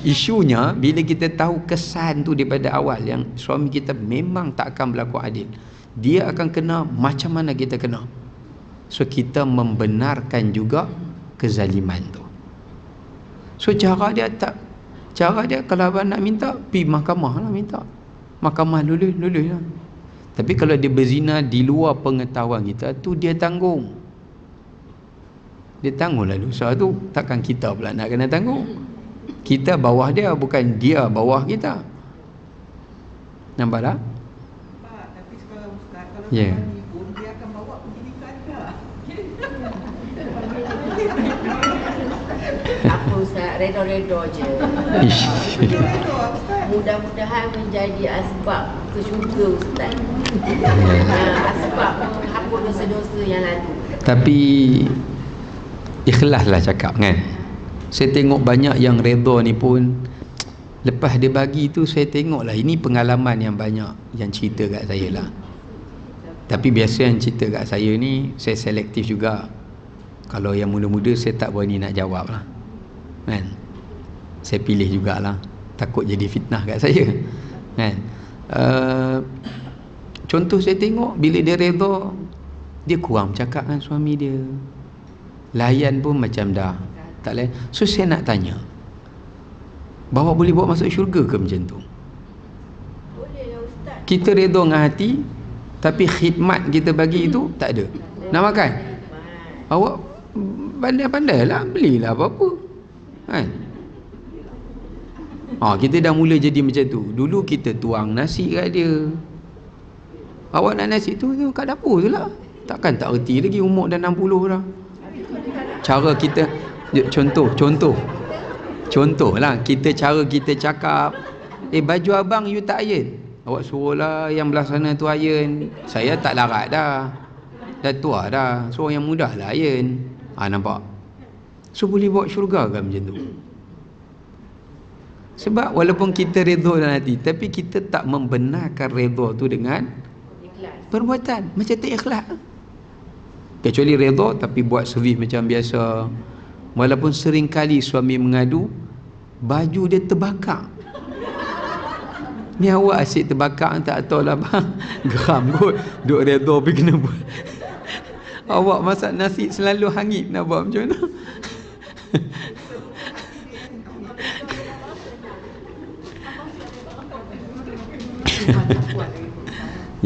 isunya bila kita tahu kesan tu daripada awal, yang suami kita memang tak akan berlaku adil, dia akan kena macam mana kita kena. So kita membenarkan juga kezaliman tu. So cara dia kalau abang nak minta, pergi mahkamah lah minta. Mahkamah lulus lah. Tapi kalau dia berzina di luar pengetahuan kita, tu dia tanggung. Dia tanggunglah dosa tu. Takkan kita pula nak kena tanggung. Kita bawah dia, bukan dia bawah kita. Nampak tak? Pak, tapi sekarang Ustaz, kalau Ya. berani pun dia akan bawa pergi nikah dia. Apa Ustaz, redor-redor je. Ish. Betul itu Ustaz. Mudah-mudahan menjadi asbab ke syurga Ustaz. Asbab menghapus dosa-dosa yang lalu. Tapi ikhlaslah cakap kan. Saya tengok banyak yang redha ni pun, lepas dia bagi tu saya tengoklah, ini pengalaman yang banyak yang cerita kat saya lah. Tapi biasa yang cerita kat saya ni, saya selektif juga. Kalau yang muda-muda saya tak berani nak jawab lah, kan? Saya pilih jugalah, takut jadi fitnah kat saya, kan? Contoh saya tengok bila dia redha, dia kurang bercakap dengan suami dia, layan pun macam dah tak layan. So saya nak tanya, boleh bawa masuk syurga ke macam tu? Boleh lah Ustaz. Kita redha dengan hati, tapi khidmat kita bagi itu tak ada. Nak makan? Awak pandai-pandai lah, belilah apa-apa, kan? Kita dah mula jadi macam tu. Dulu kita tuang nasi kat dia. Awak nak nasi tu kat dapur tu lah. Takkan tak erti lagi, umur dah 60 dah. Cara kita, contoh lah, cara kita cakap, baju abang you tak iron, awak suruh lah yang belah sana tu iron. Saya tak larat dah tua dah, suruh yang mudah lah iron. Nampak? So boleh bawa syurga kan macam tu? Sebab walaupun kita redha dalam hati, tapi kita tak membenarkan redha tu dengan perbuatan, macam tak ikhlas. Kecuali redha tapi buat servis macam biasa. Walaupun sering kali suami mengadu, baju dia terbakar. Ni awak asyik terbakar, tak tahu lah bang. Geram kot, duk redha pergi kena buat. Awak masak nasi selalu hangit, nak buat macam mana?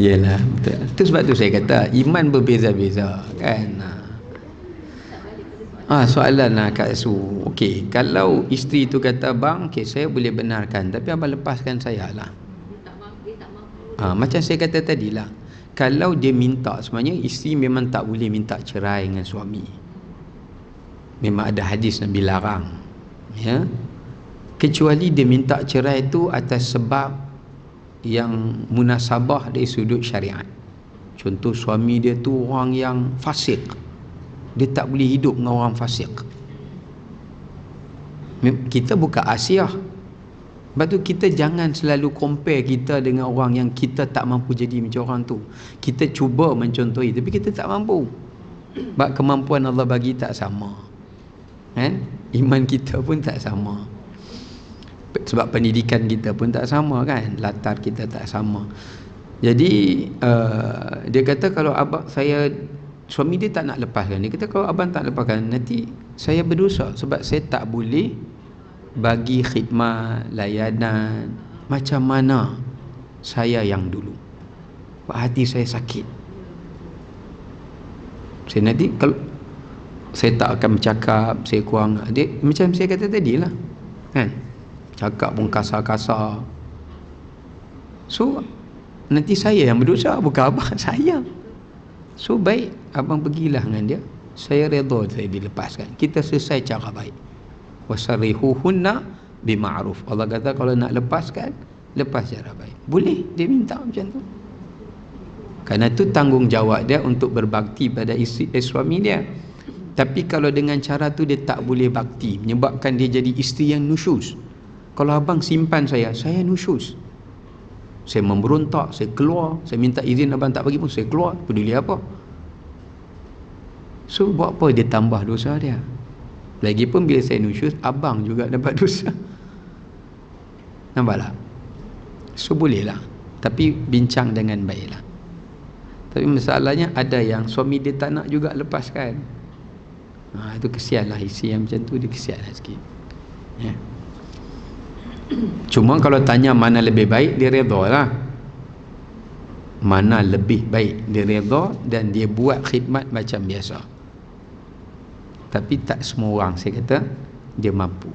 Yelah, betul. Itu sebab tu saya kata iman berbeza-beza, kan? Soalan lah Kak Su. Okey, kalau isteri tu kata, bang, saya boleh benarkan, tapi abang lepaskan saya lah. Macam saya kata tadi lah, kalau dia minta, sebenarnya isteri memang tak boleh minta cerai dengan suami. Memang ada hadis Nabi larang, ya. Kecuali dia minta cerai tu atas sebab yang munasabah dari sudut syariat. Contoh suami dia tu orang yang fasik, dia tak boleh hidup dengan orang fasik. Kita bukan Asia. Sebab tu kita jangan selalu compare kita dengan orang yang kita tak mampu jadi macam orang tu. Kita cuba mencontohi tapi kita tak mampu. Sebab kemampuan Allah bagi tak sama, kan? Iman kita pun tak sama. Sebab pendidikan kita pun tak sama, kan? Latar kita tak sama. Jadi dia kata kalau abang saya, suami dia tak nak lepaskan. Dia kata kalau abang tak lepaskan, nanti saya berdosa sebab saya tak boleh bagi khidmat, layanan macam mana saya yang dulu. Hati saya sakit. Saya nanti kalau saya tak akan bercakap, saya kurang dia, macam saya kata tadi lah, kan? Cakap pun kasar-kasar. So nanti saya yang berdosa, bukan abang, saya. So baik, abang pergilah dengan dia, saya redha saya dilepaskan, kita selesai cara baik. Wasarihuhunna bima'ruf. Allah kata kalau nak lepaskan, lepas cara baik. Boleh dia minta macam tu, kerana tu tanggungjawab dia untuk berbakti pada suami dia. Tapi kalau dengan cara tu dia tak boleh bakti, menyebabkan dia jadi isteri yang nusyus. Kalau abang simpan saya nusyus, saya memberontak, saya keluar, saya minta izin abang tak bagi pun saya keluar, peduli apa? So buat apa dia tambah dosa dia? Lagipun bila saya nusyus, abang juga dapat dosa. Nampak tak? So bolehlah, tapi bincang dengan baiklah. Tapi masalahnya ada yang suami dia tak nak juga lepaskan. Itu kesianlah isteri yang macam tu, dia kesianlah sikit, ya. Cuma kalau tanya mana lebih baik, dia redha lah. Mana lebih baik, dia redha dan dia buat khidmat macam biasa. Tapi tak semua orang saya kata dia mampu.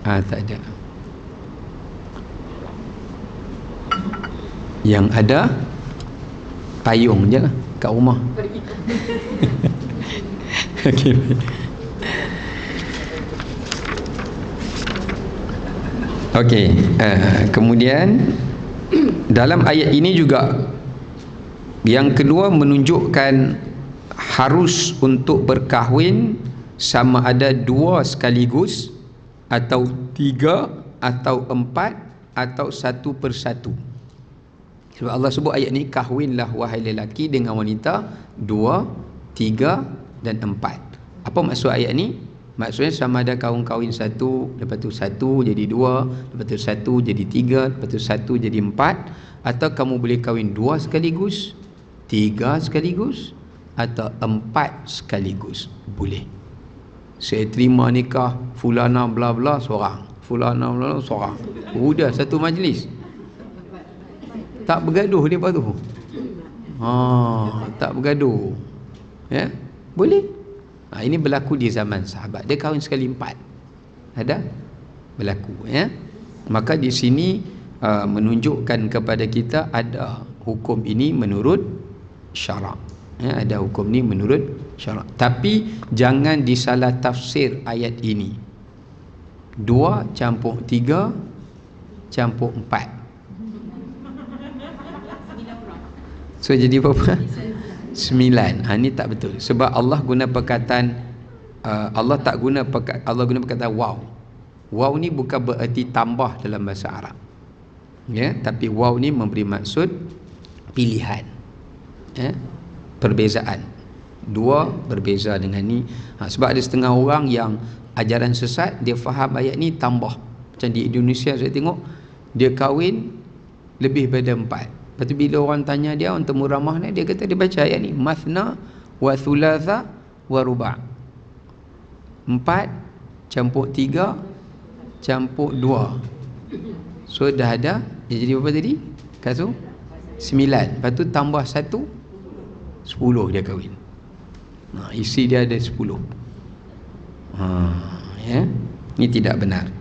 Tak ada. Yang ada payung je lah kat rumah. Okay. Okey, kemudian dalam ayat ini juga yang kedua menunjukkan harus untuk berkahwin sama ada 2 sekaligus atau 3 atau 4 atau 1 persatu. Sebab Allah sebut ayat ni, kahwinlah wahai lelaki dengan wanita 2, 3 dan 4. Apa maksud ayat ni? Maksudnya sama ada kahwin satu, lepas tu satu jadi 2, lepas tu satu jadi 3, lepas tu satu jadi 4, atau kamu boleh kahwin 2 sekaligus, 3 sekaligus, atau 4 sekaligus. Boleh. Saya terima nikah fulana bla bla seorang, fulana bla bla seorang. Sudah satu majlis. Tak bergaduh depa tu. Tak bergaduh. Ya? Boleh. Ini berlaku di zaman sahabat. Dia kahwin sekali 4. Ada berlaku, ya. Maka di sini menunjukkan kepada kita ada hukum ini menurut syarak. Ya, ada hukum ni menurut syarak. Tapi jangan disalah tafsir ayat ini. 2 campur 3 campur 4. So jadi berapa? 9. Ini tak betul. Sebab Allah guna perkataan Allah guna perkataan waw. Waw ni bukan bererti tambah dalam bahasa Arab. Ya, tapi waw ni memberi maksud pilihan. Ya, perbezaan. 2 berbeza dengan ni. Sebab ada setengah orang yang ajaran sesat, dia faham ayat ni tambah. Macam di Indonesia saya tengok, dia kahwin lebih pada 4. Lepas tu bila orang tanya dia, orang temu ramah ni, dia kata dia baca ayat ni, mathna wa thulatha wa ruba'. 4 campur 3 campur 2. So dah ada, dia jadi berapa tadi? Kata 9. Lepas tu tambah 1, 10 dia kahwin. Isi dia ada 10. Ya. Ini tidak benar.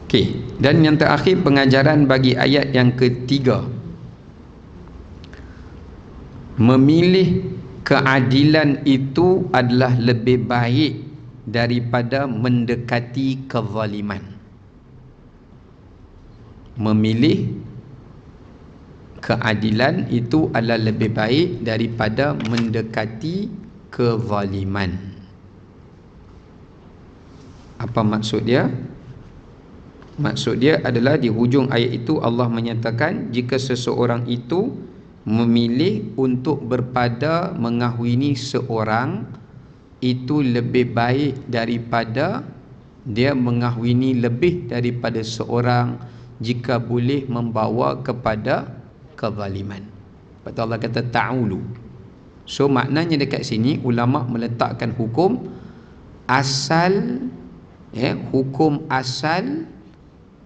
Okey, dan yang terakhir pengajaran bagi ayat yang ketiga. Memilih keadilan itu adalah lebih baik daripada mendekati kezaliman. Memilih keadilan itu adalah lebih baik daripada mendekati kezaliman. Apa maksud dia? Maksud dia adalah di hujung ayat itu Allah menyatakan jika seseorang itu memilih untuk berpada mengahwini seorang, itu lebih baik daripada dia mengahwini lebih daripada seorang jika boleh membawa kepada kezaliman. Lepas tu Allah kata ta'ulu. So maknanya dekat sini ulama meletakkan hukum asal, ya, hukum asal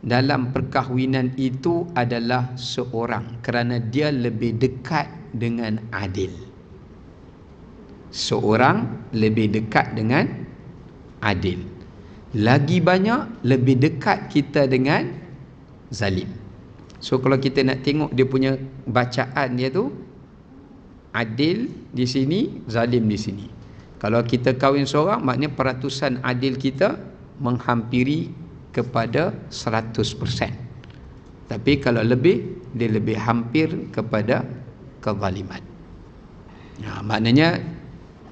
dalam perkahwinan itu adalah seorang, kerana dia lebih dekat dengan adil. Seorang lebih dekat dengan adil. Lagi banyak lebih dekat kita dengan zalim. So kalau kita nak tengok dia punya bacaan dia tu, adil di sini, zalim di sini. Kalau kita kahwin seorang, maknanya peratusan adil kita menghampiri kepada 100%. Tapi kalau lebih, dia lebih hampir kepada kezaliman. Maknanya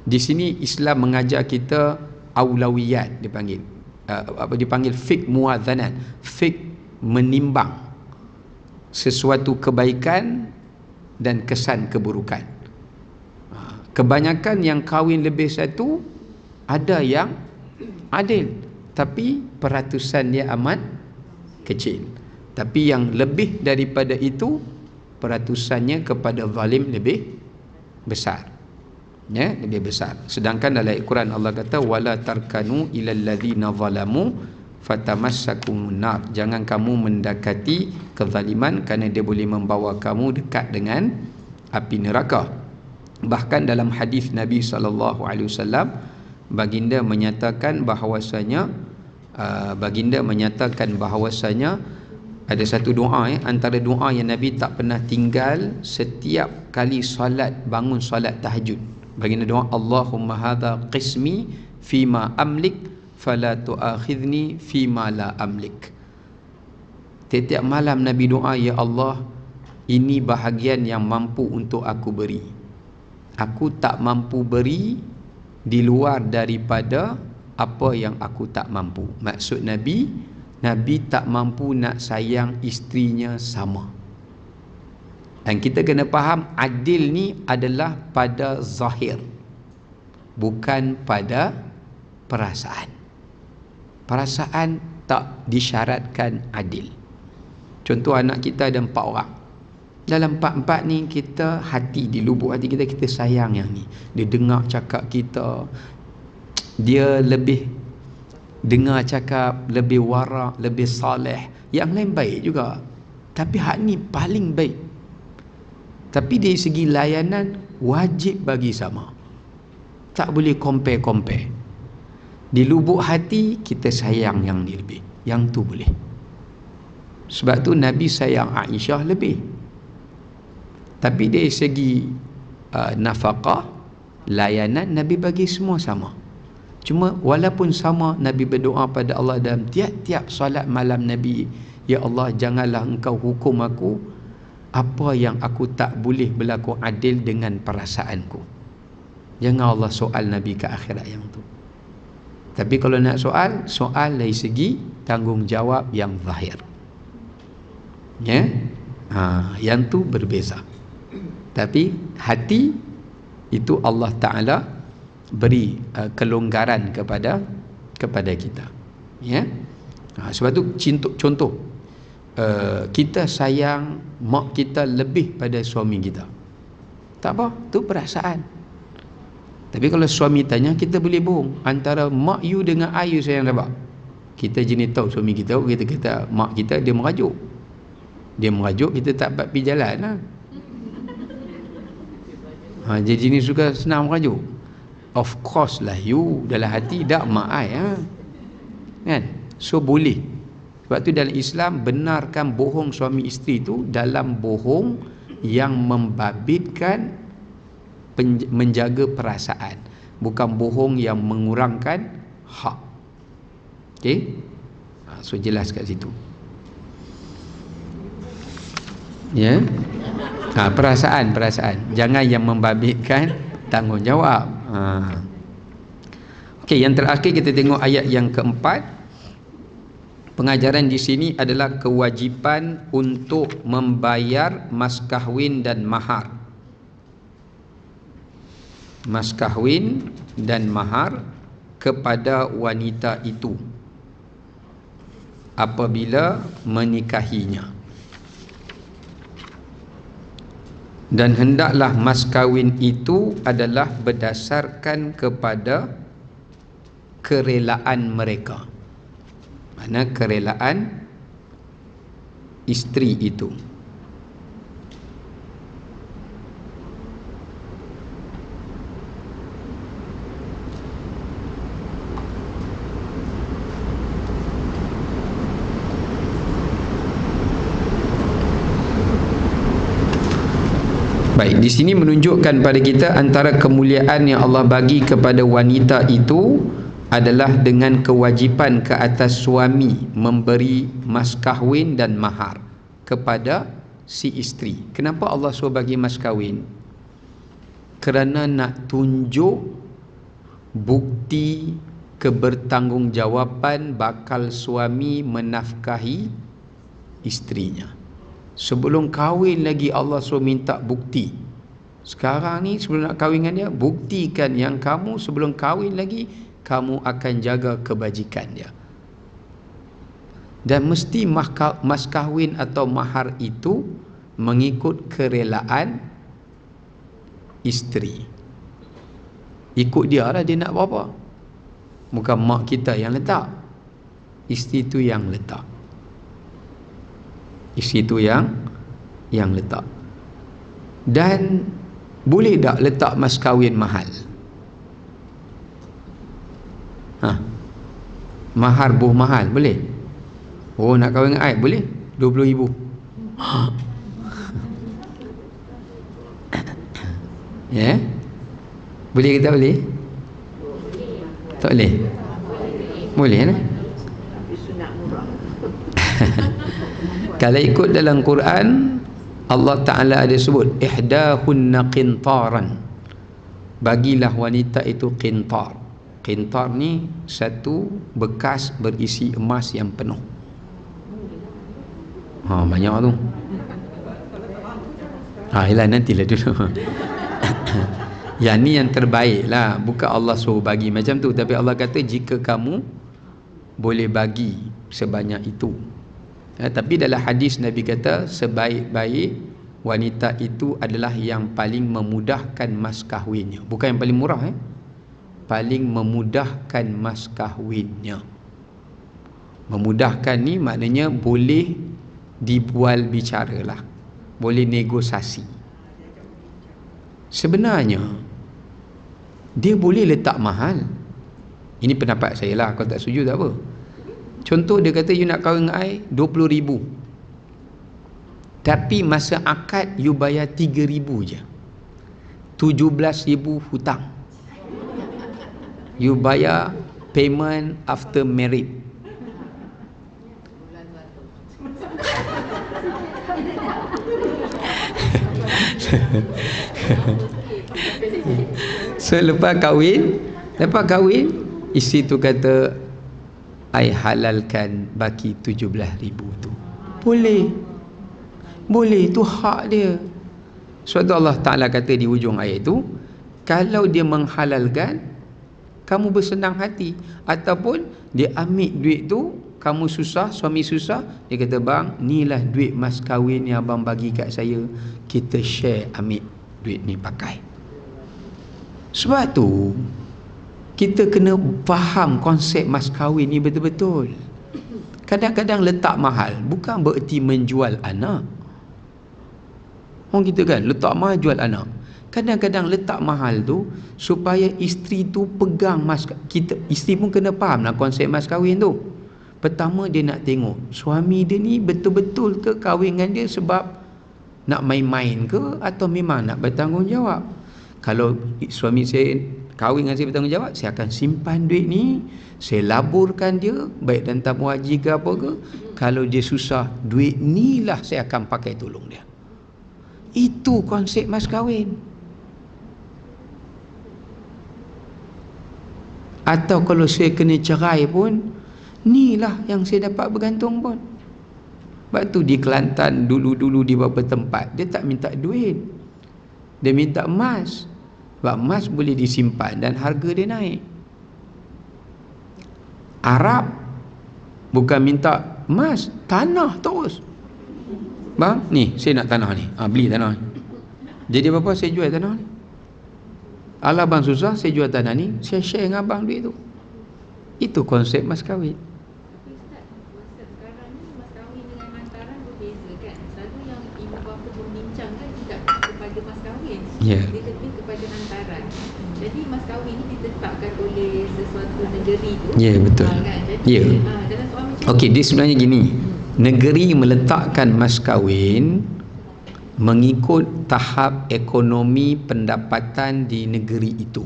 di sini Islam mengajar kita aulawiyat, dipanggil dipanggil fiqh muwazanat, fiqh menimbang sesuatu kebaikan dan kesan keburukan. Kebanyakan yang kahwin lebih satu, ada yang adil, tapi peratusan dia amat kecil. Tapi yang lebih daripada itu, peratusannya kepada zalim lebih besar. Ya, lebih besar. Sedangkan dalam Al-Quran Allah kata wala tarkanu ilal ladzina zalamu fatamassakumun nar. Jangan kamu mendekati kezaliman kerana dia boleh membawa kamu dekat dengan api neraka. Bahkan dalam hadis Nabi SAW, baginda menyatakan bahawasanya ada satu doa, antara doa yang Nabi tak pernah tinggal setiap kali bangun solat tahajud. Baginda doa, Allahumma hadha qismi fima amlik fala tu'akhidni fima la amlik. Setiap malam Nabi doa, ya Allah, ini bahagian yang mampu untuk aku beri. Aku tak mampu beri di luar daripada apa yang aku tak mampu. Maksud Nabi tak mampu nak sayang isterinya sama. Dan kita kena faham adil ni adalah pada zahir, bukan pada perasaan. Perasaan tak disyaratkan adil. Contoh, anak kita ada 4 orang. Dalam 4-4 ni kita hati, di lubuk hati kita, kita sayang yang ni. Dia dengar cakap kita, dia lebih dengar cakap, lebih warak, lebih soleh. Yang lain baik juga, tapi hak ni paling baik. Tapi dari segi layanan wajib bagi sama, tak boleh compare. Di lubuk hati kita sayang yang ni lebih, yang tu boleh. Sebab tu Nabi sayang Aisyah lebih. Tapi dari segi nafkah, layanan, Nabi bagi semua sama. Cuma walaupun sama, Nabi berdoa pada Allah dalam tiap-tiap solat malam Nabi, ya Allah, janganlah engkau hukum aku apa yang aku tak boleh berlaku adil dengan perasaanku. Jangan Allah soal Nabi ke akhirat yang tu. Tapi kalau nak soal dari segi tanggungjawab yang zahir, ya, yang tu berbeza. Tapi hati itu Allah Ta'ala beri kelonggaran kepada kita, ya. Sebab tu contoh, kita sayang mak kita lebih pada suami kita, tak apa, tu perasaan. Tapi kalau suami tanya, kita boleh bohong antara mak you dengan I you sayang tak? Kita jenis tahu suami kita, kita kata mak kita dia merajuk, kita tak dapat pergi jalan lah. Dia jenis suka senang merajuk. Of course lah you dalam hati dak mak I, kan? So boleh. Sebab tu dalam Islam benarkan bohong suami isteri tu dalam bohong yang membabitkan menjaga perasaan, bukan bohong yang mengurangkan hak. Okey? So jelas kat situ. Ya. Perasaan. Jangan yang membabitkan tanggungjawab. Okey, yang terakhir kita tengok ayat yang keempat. Pengajaran di sini adalah kewajipan untuk membayar mas kahwin dan mahar. Mas kahwin dan mahar kepada wanita itu apabila menikahinya. Dan hendaklah mas kahwin itu adalah berdasarkan kepada kerelaan mereka. Mana kerelaan isteri itu. Baik, di sini menunjukkan pada kita antara kemuliaan yang Allah bagi kepada wanita itu adalah dengan kewajipan ke atas suami memberi mas kahwin dan mahar kepada si isteri. Kenapa Allah suruh bagi mas kahwin? Kerana nak tunjuk bukti kebertanggungjawaban bakal suami menafkahi isterinya. Sebelum kahwin lagi Allah suruh minta bukti. Sekarang ni sebelum nak kahwin dengan dia, buktikan yang kamu sebelum kahwin lagi kamu akan jaga kebajikan dia. Dan mesti mas kahwin atau mahar itu mengikut kerelaan isteri. Ikut dia lah dia nak berapa. Bukan mak kita yang letak, isteri tu yang letak. Isteri tu yang letak. Dan boleh tak letak mas kahwin mahal? Mahar buh mahal boleh? Oh, nak kahwin dengan I boleh? 20,000. Ya? Boleh ke tak boleh? Tak boleh? Boleh lah. Kalau ikut dalam Quran, Allah Ta'ala ada sebut ihdahunna qintaran, bagilah wanita itu qintar. Qintar ni satu bekas berisi emas yang penuh. Banyak tu. Yelah nantilah dulu. Yang ni yang terbaik lah. Bukan Allah suruh bagi macam tu, tapi Allah kata jika kamu boleh bagi sebanyak itu. Tapi dalam hadis Nabi kata sebaik-baik wanita itu adalah yang paling memudahkan mas kahwinnya. Bukan yang paling murah, paling memudahkan mas kahwinnya. Memudahkan ni maknanya boleh dibual bicara lah, boleh negosiasi. Sebenarnya dia boleh letak mahal. Ini pendapat saya lah, kalau tak setuju tak apa. Contoh dia kata you nak kahwin dengan I 20,000, tapi masa akad you bayar 3,000 je, 17,000 hutang. You bayar payment after married. So lepas kahwin isteri tu kata I halalkan baki 17,000 tu. Boleh, tu hak dia. Sebab tu Allah Ta'ala kata di hujung ayat tu, kalau dia menghalalkan, kamu bersenang hati. Ataupun dia ambil duit tu, kamu susah, suami susah, dia kata bang, inilah duit mas kahwin yang abang bagi kat saya, kita share, ambil duit ni pakai. Sebab tu kita kena faham konsep mas kahwin ni betul-betul. Kadang-kadang letak mahal bukan bererti menjual anak. Orang kita kan letak mahal jual anak. Kadang-kadang letak mahal tu supaya isteri tu pegang mas. Isteri pun kena faham lah konsep mas kahwin tu. Pertama dia nak tengok suami dia ni betul-betul ke kahwin dengan dia sebab nak main-main ke atau memang nak bertanggungjawab. Kalau suami saya kahwin dengan saya bertanggungjawab, saya akan simpan duit ni, saya laburkan dia baik dalam tabung haji ke apa ke. Kalau dia susah, duit ni lah saya akan pakai tolong dia. Itu konsep mas kahwin. Atau kalau saya kena cerai pun, ni lah yang saya dapat bergantung pun. Sebab tu di Kelantan dulu-dulu di beberapa tempat dia tak minta duit, dia minta emas. Sebab emas boleh disimpan dan harga dia naik. Arab bukan minta emas, tanah terus. Bang, ni saya nak tanah ni, beli tanah ni. Jadi apa-apa saya jual tanah ni. Alah bang susah, saya jual tanah ni, saya share dengan abang duit tu. Itu konsep mas kahwin. Tapi Ustaz, masa sekarang ni mas kahwin dengan hantaran berbeza kan? Selalu yang ibu bapa berbincang kan tidak kepada mas kahwin, Ya. dia lebih kepada hantaran. Jadi mas kahwin ni ditetapkan oleh sesuatu negeri tu. Ya, betul. Kan? Jadi Ya. dalam soal macam Okey, dia sebenarnya gini. Negeri meletakkan mas kahwin mengikut tahap ekonomi pendapatan di negeri itu.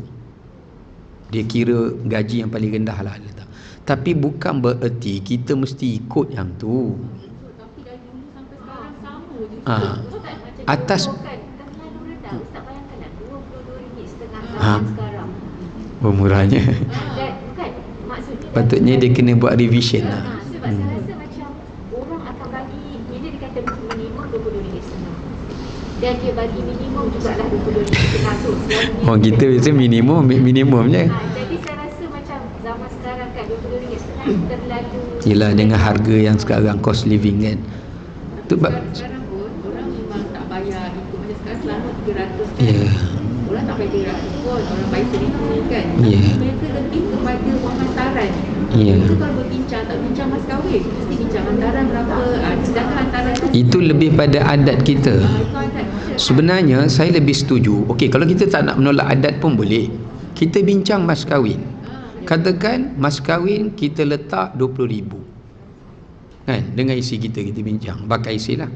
Dia kira gaji yang paling rendah lah letak. Tapi bukan bererti kita mesti ikut yang tu. tapi dari dulu sampai sekarang sama je. Ah. Ustaz, Atas Terlalu rendah. Ustaz bayangkan lah, RM22.5 Ha. sekarang. murahnya. Dan bukan maksudnya Patutnya dia kena buat revision lah. sebab saya rasa macam orang akan bagi, bila dia kata minimum RM22.5 dan dia bagi minimum jugalah RM22.5 tu. Orang kita biasa minimum je. Jadi saya rasa macam zaman sekarang kan RM22.5 terlalu. Yelah dengan harga yang sekarang cost living kan. Tu Sekarang pun orang memang tak bayar ikut macam sekarang selama 300 kan. Ya. Orang tak bayar 300 pun, orang bayar 1,000 kan. Ya. Tapi mereka lebih kepada wang hantaran. Ya. Itu kalau berbincang, tak bincang mas kahwin, mesti bincang hantaran berapa. Sedangkan hantaran tu Itu lebih pada adat kita. itu adat kita. Sebenarnya saya lebih setuju. Okey, kalau kita tak nak menolak adat pun boleh. Kita bincang mas kahwin. Katakan mas kahwin kita letak 20,000. Kan? Dengan isi kita bincang. Bakal isi lah.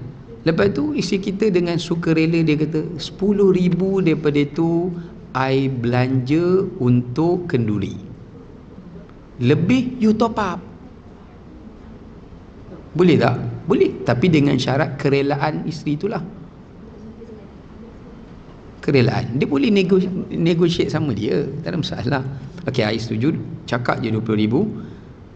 Lepas tu isi kita dengan sukarela dia kata 10,000 daripada tu I belanja untuk kenduri. Lebih you top up. Boleh tak? Boleh. Tapi dengan syarat kerelaan isteri itulah. Kerelaan. Dia boleh negotiate sama dia. Tak ada masalah. Okey, I setuju. Cakap je 20,000.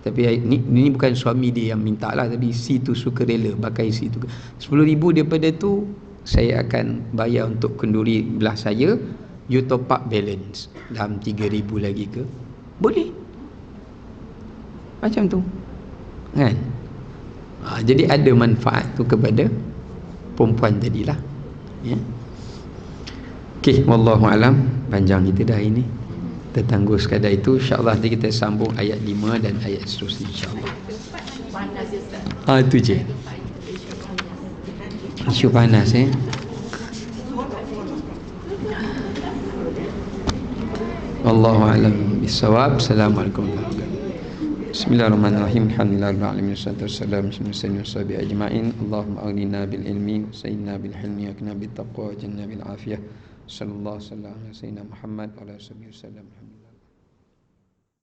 Tapi ni bukan suami dia yang minta lah, tapi si tu suka rela pakai si tu. 10,000 daripada tu saya akan bayar untuk kenduri belah saya, you top up balance dalam 3,000 lagi ke? Boleh. Macam tu kan. Jadi ada manfaat tu kepada perempuan tadilah ya. Okey, wallahu alam. Panjang kita dah ini. Kita tangguh sekadar itu. InsyaAllah nanti kita sambung ayat 5 dan ayat seterusnya insyaAllah. Panas je Ustaz. Itu je. Isu panas Wallahu a'lam bissawab. Assalamualaikum warahmatullahi wabarakatuh. Bismillahirrahmanirrahim. Alhamdulillahirabbil alamin wassalatu wassalamu ala sayyidina ajma'in. Allahumma aghnina bil ilmi wa sayyidina bil hilmi wa qina bit taqwa wa janna bil afiyah. Sallallahu alaihi wasallam ala sayyidina Muhammad wa ala alihi wasallam.